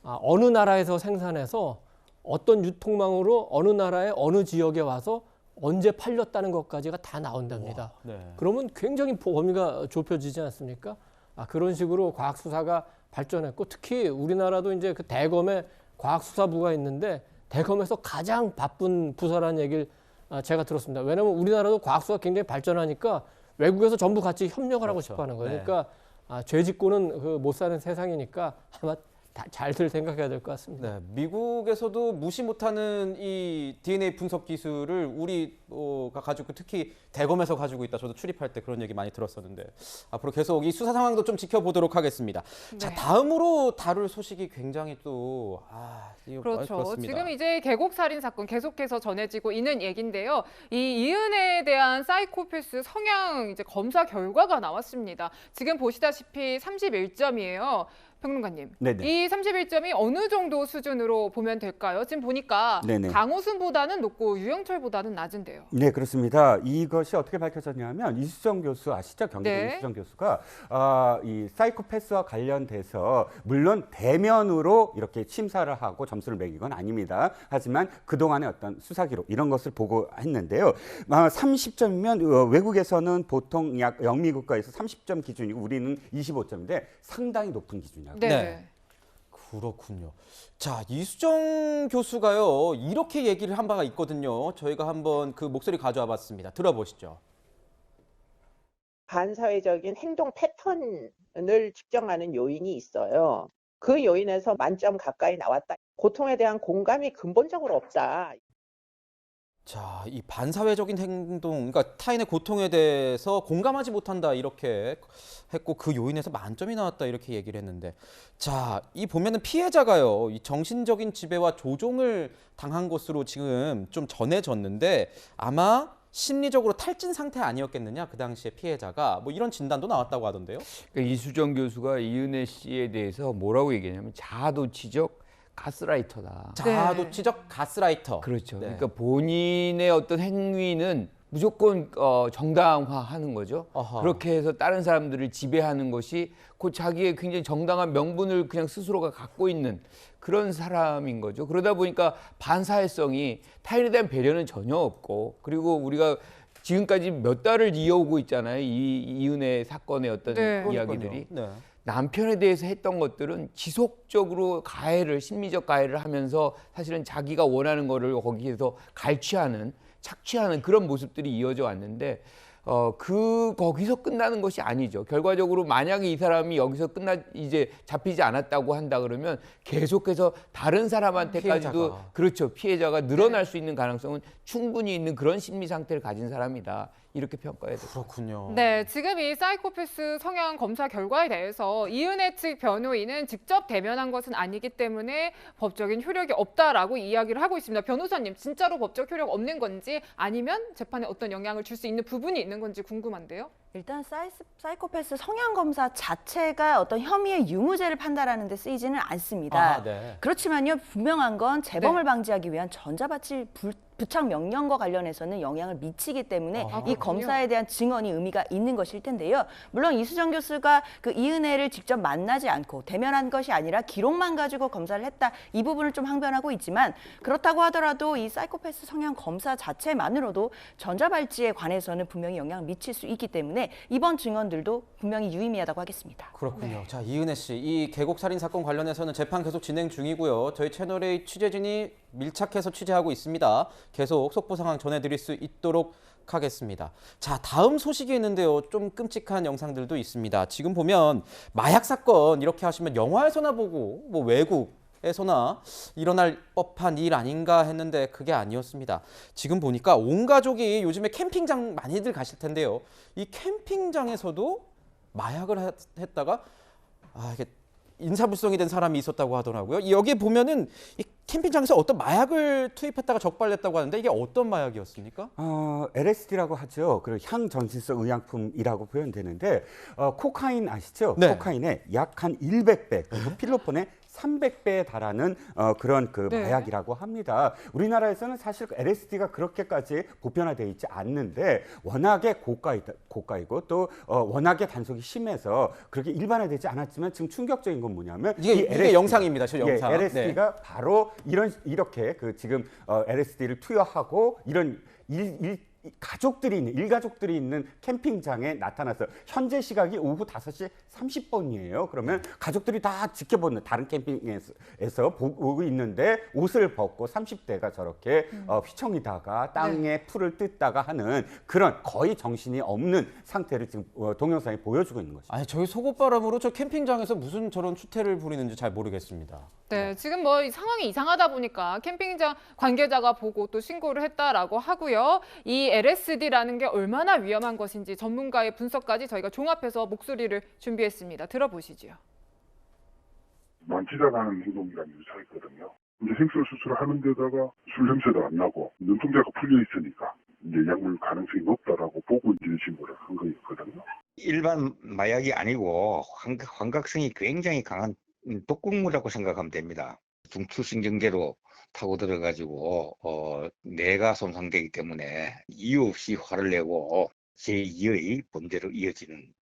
어느 나라에서 생산해서 어떤 유통망으로 어느 나라의 어느 지역에 와서 언제 팔렸다는 것까지가 다 나온답니다. 그러면 굉장히 범위가 좁혀지지 않습니까? 그런 식으로 과학 수사가 발전했고 특히 우리나라도 이제 그 대검에 과학 수사부가 있는데 대검에서 가장 바쁜 부서라는 얘기를 제가 들었습니다. 왜냐하면 우리나라도 과학 수사가 굉장히 발전하니까 외국에서 전부 같이 협력을 하고 싶어하는 거예요. 그러니까 죄 짓고는 못 사는 세상이니까 아마 잘들 생각해야 될 것 같습니다. 미국에서도 무시 못하는 이 DNA 분석 기술을 우리가 가지고 특히 대검에서 가지고 있다. 저도 출입할 때 그런 얘기 많이 들었었는데 앞으로 계속 이 수사 상황도 좀 지켜보도록 하겠습니다. 자, 다음으로 다룰 소식이 굉장히 또 그렇죠. 지금 이제 계곡 살인 사건 계속해서 전해지고 있는 얘긴데요. 이 이은혜에 대한 사이코패스 성향 이제 검사 결과가 나왔습니다. 지금 보시다시피 31점이에요. 평론가님, 이 31점이 어느 정도 수준으로 보면 될까요? 지금 보니까 강호순보다는 높고 유영철보다는 낮은데요. 네, 그렇습니다. 이것이 어떻게 밝혀졌냐면 이수정 교수 아시죠? 경기도 이수정 교수가 이 사이코패스와 관련돼서 물론 대면으로 이렇게 심사를 하고 점수를 매긴 건 아닙니다. 하지만 그동안의 어떤 수사 기록 이런 것을 보고했는데요. 30점이면 외국에서는 보통 약 영미국가에서 30점 기준이고 우리는 25점인데 상당히 높은 기준이라고. 그렇군요. 자, 이수정 교수가요, 이렇게 얘기를 한 바가 있거든요. 저희가 한번 그 목소리 가져와 봤습니다. 들어보시죠. 반사회적인 행동 패턴을 측정하는 요인이 있어요. 그 요인에서 만점 가까이 나왔다. 고통에 대한 공감이 근본적으로 없다. 자, 이 반사회적인 행동, 그러니까 타인의 고통에 대해서 공감하지 못한다 이렇게 했고 그 요인에서 만점이 나왔다 이렇게 얘기를 했는데, 자, 이 보면은 피해자가요, 이 정신적인 지배와 조종을 당한 것으로 지금 좀 전해졌는데 아마 심리적으로 탈진 상태 아니었겠느냐, 그 당시에 피해자가 뭐 이런 진단도 나왔다고 하던데요. 그러니까 이수정 교수가 이은혜 씨에 대해서 뭐라고 얘기했냐면 자아도취적 가스라이터다. 자아도취적 가스라이터. 그렇죠. 그러니까 본인의 어떤 행위는 무조건 정당화하는 거죠. 그렇게 해서 다른 사람들을 지배하는 것이 곧 자기의 굉장히 정당한 명분을 그냥 스스로가 갖고 있는 그런 사람인 거죠. 그러다 보니까 반사회성이 타인에 대한 배려는 전혀 없고, 그리고 우리가 지금까지 몇 달을 이어오고 있잖아요. 이은혜 사건의 어떤 이야기들이. 남편에 대해서 했던 것들은 지속적으로 가해를, 심리적 가해를 하면서 사실은 자기가 원하는 거를 거기에서 갈취하는, 착취하는 그런 모습들이 이어져 왔는데 거기서 끝나는 것이 아니죠. 결과적으로 만약에 이 사람이 여기서 이제 잡히지 않았다고 한다 그러면 계속해서 다른 사람한테까지도 피해자가 늘어날 수 있는 가능성은 충분히 있는 그런 심리 상태를 가진 사람이다. 이렇게 평가해야 됩니다. 그렇군요. 네, 지금 이 사이코패스 성향 검사 결과에 대해서 이은혜 측 변호인은 직접 대면한 것은 아니기 때문에 법적인 효력이 없다라고 이야기를 하고 있습니다. 변호사님, 진짜로 법적 효력 없는 건지 아니면 재판에 어떤 영향을 줄 수 있는 부분이 있는 건지 궁금한데요. 일단 사이코패스 성향 검사 자체가 어떤 혐의의 유무죄를 판단하는 데 쓰이지는 않습니다. 그렇지만요, 분명한 건 재범을 방지하기 위한 전자발찌 부착 명령과 관련해서는 영향을 미치기 때문에 이 검사에 대한 증언이 의미가 있는 것일 텐데요. 물론 이수정 교수가 그 이은혜를 직접 만나지 않고 대면한 것이 아니라 기록만 가지고 검사를 했다, 이 부분을 좀 항변하고 있지만, 그렇다고 하더라도 이 사이코패스 성향 검사 자체만으로도 전자발찌에 관해서는 분명히 영향을 미칠 수 있기 때문에 때문에 이번 증언들도 분명히 유의미하다고 하겠습니다. 그렇군요. 자, 이은혜 씨, 이 계곡 살인 사건 관련해서는 재판 계속 진행 중이고요. 저희 채널의 취재진이 밀착해서 취재하고 있습니다. 계속 속보 상황 전해드릴 수 있도록 하겠습니다. 자, 다음 소식이 있는데요. 좀 끔찍한 영상들도 있습니다. 지금 보면 마약 사건 이렇게 하시면 영화에서나 보고 뭐 외국에서나 일어날 법한 일 아닌가 했는데 그게 아니었습니다. 지금 보니까 온 가족이 요즘에 캠핑장 많이들 가실 텐데요. 이 캠핑장에서도 마약을 했다가 이게 인사불성이 된 사람이 있었다고 하더라고요. 여기 보면은 이 캠핑장에서 어떤 마약을 투입했다가 적발됐다고 하는데 이게 어떤 마약이었습니까? LSD라고 하죠. 그리고 향전신성 의약품이라고 표현되는데 코카인 아시죠? 네. 코카인의 약 한 100배, 그리고 필로폰의 300배에 달하는 그런 네. 마약이라고 합니다. 우리나라에서는 사실 LSD가 그렇게까지 보편화되어 있지 않는데 워낙에 고가이고 또 워낙에 단속이 심해서 그렇게 일반화되지 않았지만 지금 충격적인 건 뭐냐면 이게 영상입니다. 저 영상. LSD가 바로 이렇게 지금 LSD를 투여하고 이런 일가족들이 있는 캠핑장에 나타나서 현재 시각이 오후 5시 30분이에요. 그러면 가족들이 다 지켜보는 다른 캠핑에서 보고 있는데 옷을 벗고 30대가 저렇게 휘청이다가 땅에 풀을 뜯다가 하는 그런 거의 정신이 없는 상태를 지금 동영상이 보여주고 있는 것입니다. 아니, 저희 속옷바람으로 저 캠핑장에서 무슨 저런 추태를 부리는지 잘 모르겠습니다. 네, 지금 뭐 상황이 이상하다 보니까 캠핑장 관계자가 보고 또 신고를 했다라고 하고요. 이 LSD라는 게 얼마나 위험한 것인지 전문가의 분석까지 저희가 종합해서 목소리를 준비했습니다. 들어보시죠. 만지작하는 행동이라는 유사했거든요. 이제 생수 수술을 하는 데다가 술 냄새도 안 나고 눈동자가 풀려 있으니까 이제 약물 가능성이 높다라고 보고 이제 신고를 한 거였거든요. 일반 마약이 아니고 환각성이 굉장히 강한 독극물이라고 생각하면 됩니다. 중추신경계로 타고 들어가지고 뇌가 손상되기 때문에 이유 없이 화를 내고 제2의 범죄로 이어지는.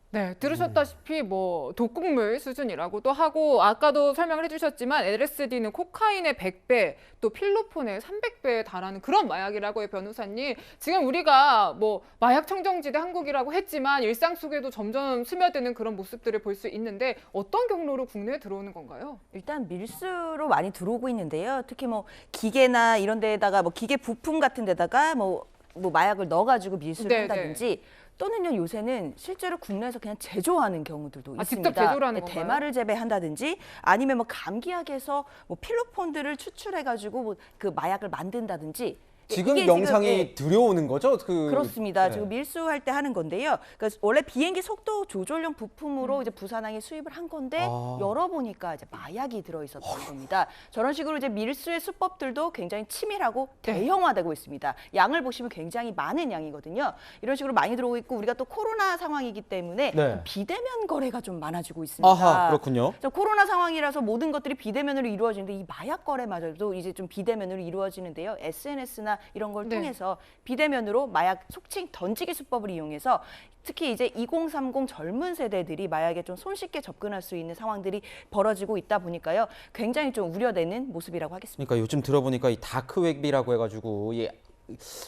네, 들으셨다시피 뭐 독극물 수준이라고도 하고 아까도 설명을 해주셨지만 LSD는 코카인의 100배, 또 필로폰의 300배에 달하는 그런 마약이라고요, 변호사님. 지금 우리가 뭐 마약 청정지대 한국이라고 했지만 일상 속에도 점점 스며드는 그런 모습들을 볼 수 있는데 어떤 경로로 국내에 들어오는 건가요? 일단 밀수로 많이 들어오고 있는데요. 특히 뭐 기계나 이런 데다가 뭐 기계 부품 같은 데다가 뭐 마약을 넣어가지고 밀수를 한다든지 또는요 요새는 실제로 국내에서 그냥 제조하는 경우들도 있습니다. 직접 제조를 하는 건가요? 대마를 재배한다든지 아니면 뭐 감기약에서 뭐 필로폰들을 추출해가지고 뭐 그 마약을 만든다든지. 지금 영상이 들여오는 거죠? 그렇습니다. 네. 지금 밀수할 때 하는 건데요. 그러니까 원래 비행기 속도 조절용 부품으로 이제 부산항에 수입을 한 건데 열어보니까 이제 마약이 들어있었던 겁니다. 저런 식으로 이제 밀수의 수법들도 굉장히 치밀하고 대형화되고 있습니다. 양을 보시면 굉장히 많은 양이거든요. 이런 식으로 많이 들어오고 있고 우리가 또 코로나 상황이기 때문에 비대면 거래가 좀 많아지고 있습니다. 아하, 그렇군요. 코로나 상황이라서 모든 것들이 비대면으로 이루어지는데 이 마약 거래마저도 이제 좀 비대면으로 이루어지는데요. SNS나 이런 걸 통해서 비대면으로 마약 속칭 던지기 수법을 이용해서 특히 이제 2030 젊은 세대들이 마약에 좀 손쉽게 접근할 수 있는 상황들이 벌어지고 있다 보니까요. 굉장히 좀 우려되는 모습이라고 하겠습니다. 그러니까 요즘 들어보니까 이 다크웹이라고 해가지고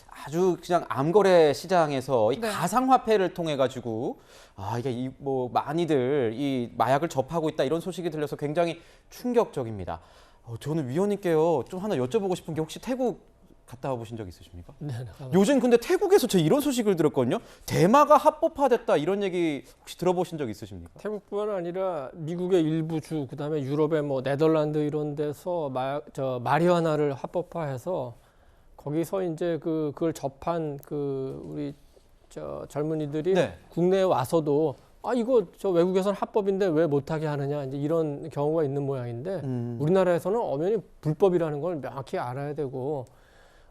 아주 그냥 암거래 시장에서 이 가상화폐를 통해 가지고 이게 뭐 많이들 이 마약을 접하고 있다 이런 소식이 들려서 굉장히 충격적입니다. 저는 위원님께요 좀 하나 여쭤보고 싶은 게 혹시 태국 갔다 와보신 적 있으십니까? 네. 요즘 근데 태국에서 저 이런 소식을 들었거든요. 대마가 합법화됐다 이런 얘기 혹시 들어보신 적 있으십니까? 태국뿐만 아니라 미국의 일부 주, 그다음에 유럽의 뭐 네덜란드 이런 데서 마리화나를 합법화해서 거기서 이제 그걸 접한 우리 젊은이들이 국내에 와서도 이거 저 외국에서는 합법인데 왜 못하게 하느냐 이제 이런 경우가 있는 모양인데 우리나라에서는 엄연히 불법이라는 걸 명확히 알아야 되고.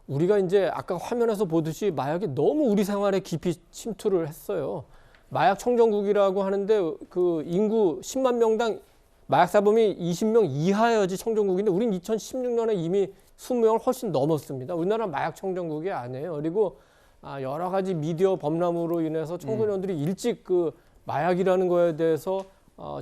우리가 이제 아까 화면에서 보듯이 마약이 너무 우리 생활에 깊이 침투를 했어요. 마약 청정국이라고 하는데 그 인구 10만 명당 마약 사범이 20명 이하여야지 청정국인데 우린 2016년에 이미 20명을 훨씬 넘었습니다. 우리나라 마약 청정국이 아니에요. 그리고 여러 가지 미디어 범람으로 인해서 청소년들이 일찍 그 마약이라는 거에 대해서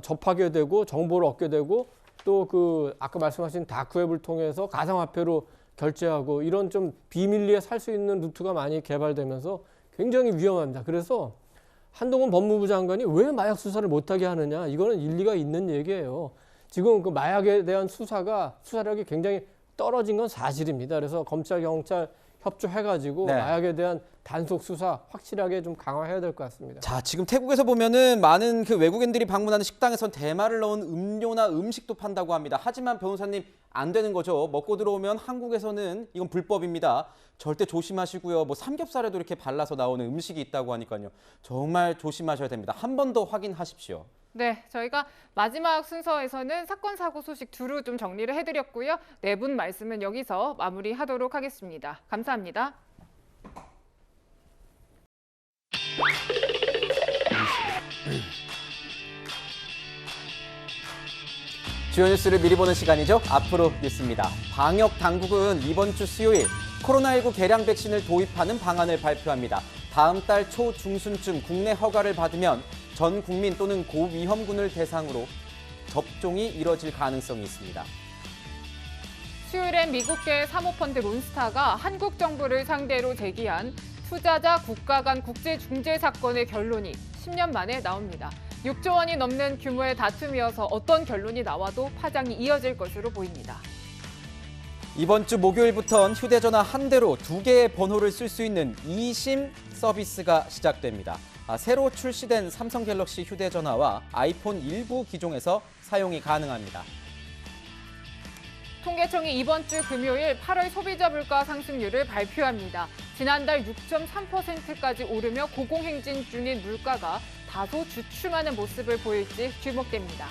접하게 되고 정보를 얻게 되고 또 아까 말씀하신 다크웹을 통해서 가상화폐로 결제하고 이런 좀 비밀리에 살 수 있는 루트가 많이 개발되면서 굉장히 위험합니다. 그래서 한동훈 법무부 장관이 왜 마약 수사를 못하게 하느냐, 이거는 일리가 있는 얘기예요. 지금 그 마약에 대한 수사력이 굉장히 떨어진 건 사실입니다. 그래서 검찰, 경찰 협조해가지고 네. 마약에 대한 단속 수사 확실하게 좀 강화해야 될 것 같습니다. 자, 지금 태국에서 보면은 많은 그 외국인들이 방문하는 식당에선 대마를 넣은 음료나 음식도 판다고 합니다. 하지만 변호사님, 안 되는 거죠. 먹고 들어오면 한국에서는 이건 불법입니다. 절대 조심하시고요. 뭐 삼겹살에도 이렇게 발라서 나오는 음식이 있다고 하니까요. 정말 조심하셔야 됩니다. 한 번 더 확인하십시오. 네, 저희가 마지막 순서에서는 사건 사고 소식 두루 좀 정리를 해드렸고요. 네 분 말씀은 여기서 마무리하도록 하겠습니다. 감사합니다. 주요 뉴스를 미리 보는 시간이죠. 앞으로 뉴스입니다. 방역 당국은 이번 주 수요일 코로나19 개량 백신을 도입하는 방안을 발표합니다. 다음 달 초 중순쯤 국내 허가를 받으면 전 국민 또는 고위험군을 대상으로 접종이 이뤄질 가능성이 있습니다. 수요일엔 미국계 사모펀드 론스타가 한국 정부를 상대로 제기한 투자자 국가 간 국제 중재 사건의 결론이 10년 만에 나옵니다. 6조 원이 넘는 규모의 다툼이어서 어떤 결론이 나와도 파장이 이어질 것으로 보입니다. 이번 주 목요일부터는 휴대전화 한 대로 2개의 번호를 쓸 수 있는 eSIM 서비스가 시작됩니다. 새로 출시된 삼성 갤럭시 휴대전화와 아이폰 일부 기종에서 사용이 가능합니다. 통계청이 이번 주 금요일 8월 소비자 물가 상승률을 발표합니다. 지난달 6.3%까지 오르며 고공행진 중인 물가가 다소 주춤하는 모습을 보일지 주목됩니다.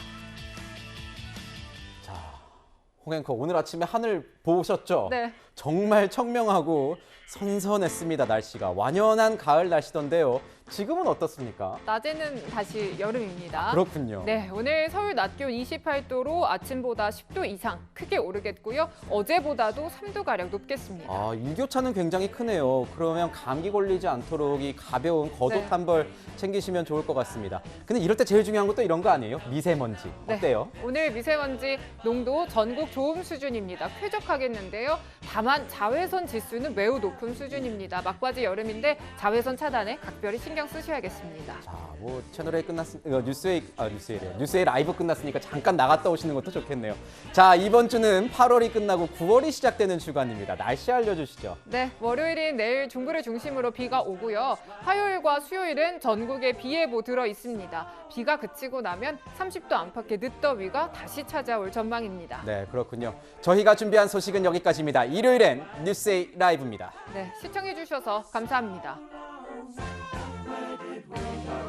홍 앵커, 오늘 아침에 하늘 보셨죠? 네. 정말 청명하고 선선했습니다. 날씨가 완연한 가을 날씨던데요. 지금은 어떻습니까? 낮에는 다시 여름입니다. 그렇군요. 네, 오늘 서울 낮 기온 28도로 아침보다 10도 이상 크게 오르겠고요. 어제보다도 3도가량 높겠습니다. 일교차는 굉장히 크네요. 그러면 감기 걸리지 않도록 이 가벼운 겉옷 네. 한 벌 챙기시면 좋을 것 같습니다. 근데 이럴 때 제일 중요한 것도 이런 거 아니에요? 미세먼지. 어때요? 네, 오늘 미세먼지 농도 전국 좋음 수준입니다. 쾌적하겠는데요. 다만 자외선 지수는 매우 높은 수준입니다. 막바지 여름인데 자외선 차단에 각별히 신경 쓰셔야겠습니다. 자, 뭐 채널A 끝났으니까 뉴스A 라이브 끝났으니까 잠깐 나갔다 오시는 것도 좋겠네요. 자, 이번 주는 8월이 끝나고 9월이 시작되는 주간입니다. 날씨 알려주시죠. 네, 월요일인 내일 중부를 중심으로 비가 오고요. 화요일과 수요일은 전국에 비 예보 들어 있습니다. 비가 그치고 나면 30도 안팎의 늦더위가 다시 찾아올 전망입니다. 네, 그렇군요. 저희가 준비한 소식은 여기까지입니다. 일요일엔 뉴스A 라이브입니다. 네, 시청해 주셔서 감사합니다. Where did we go?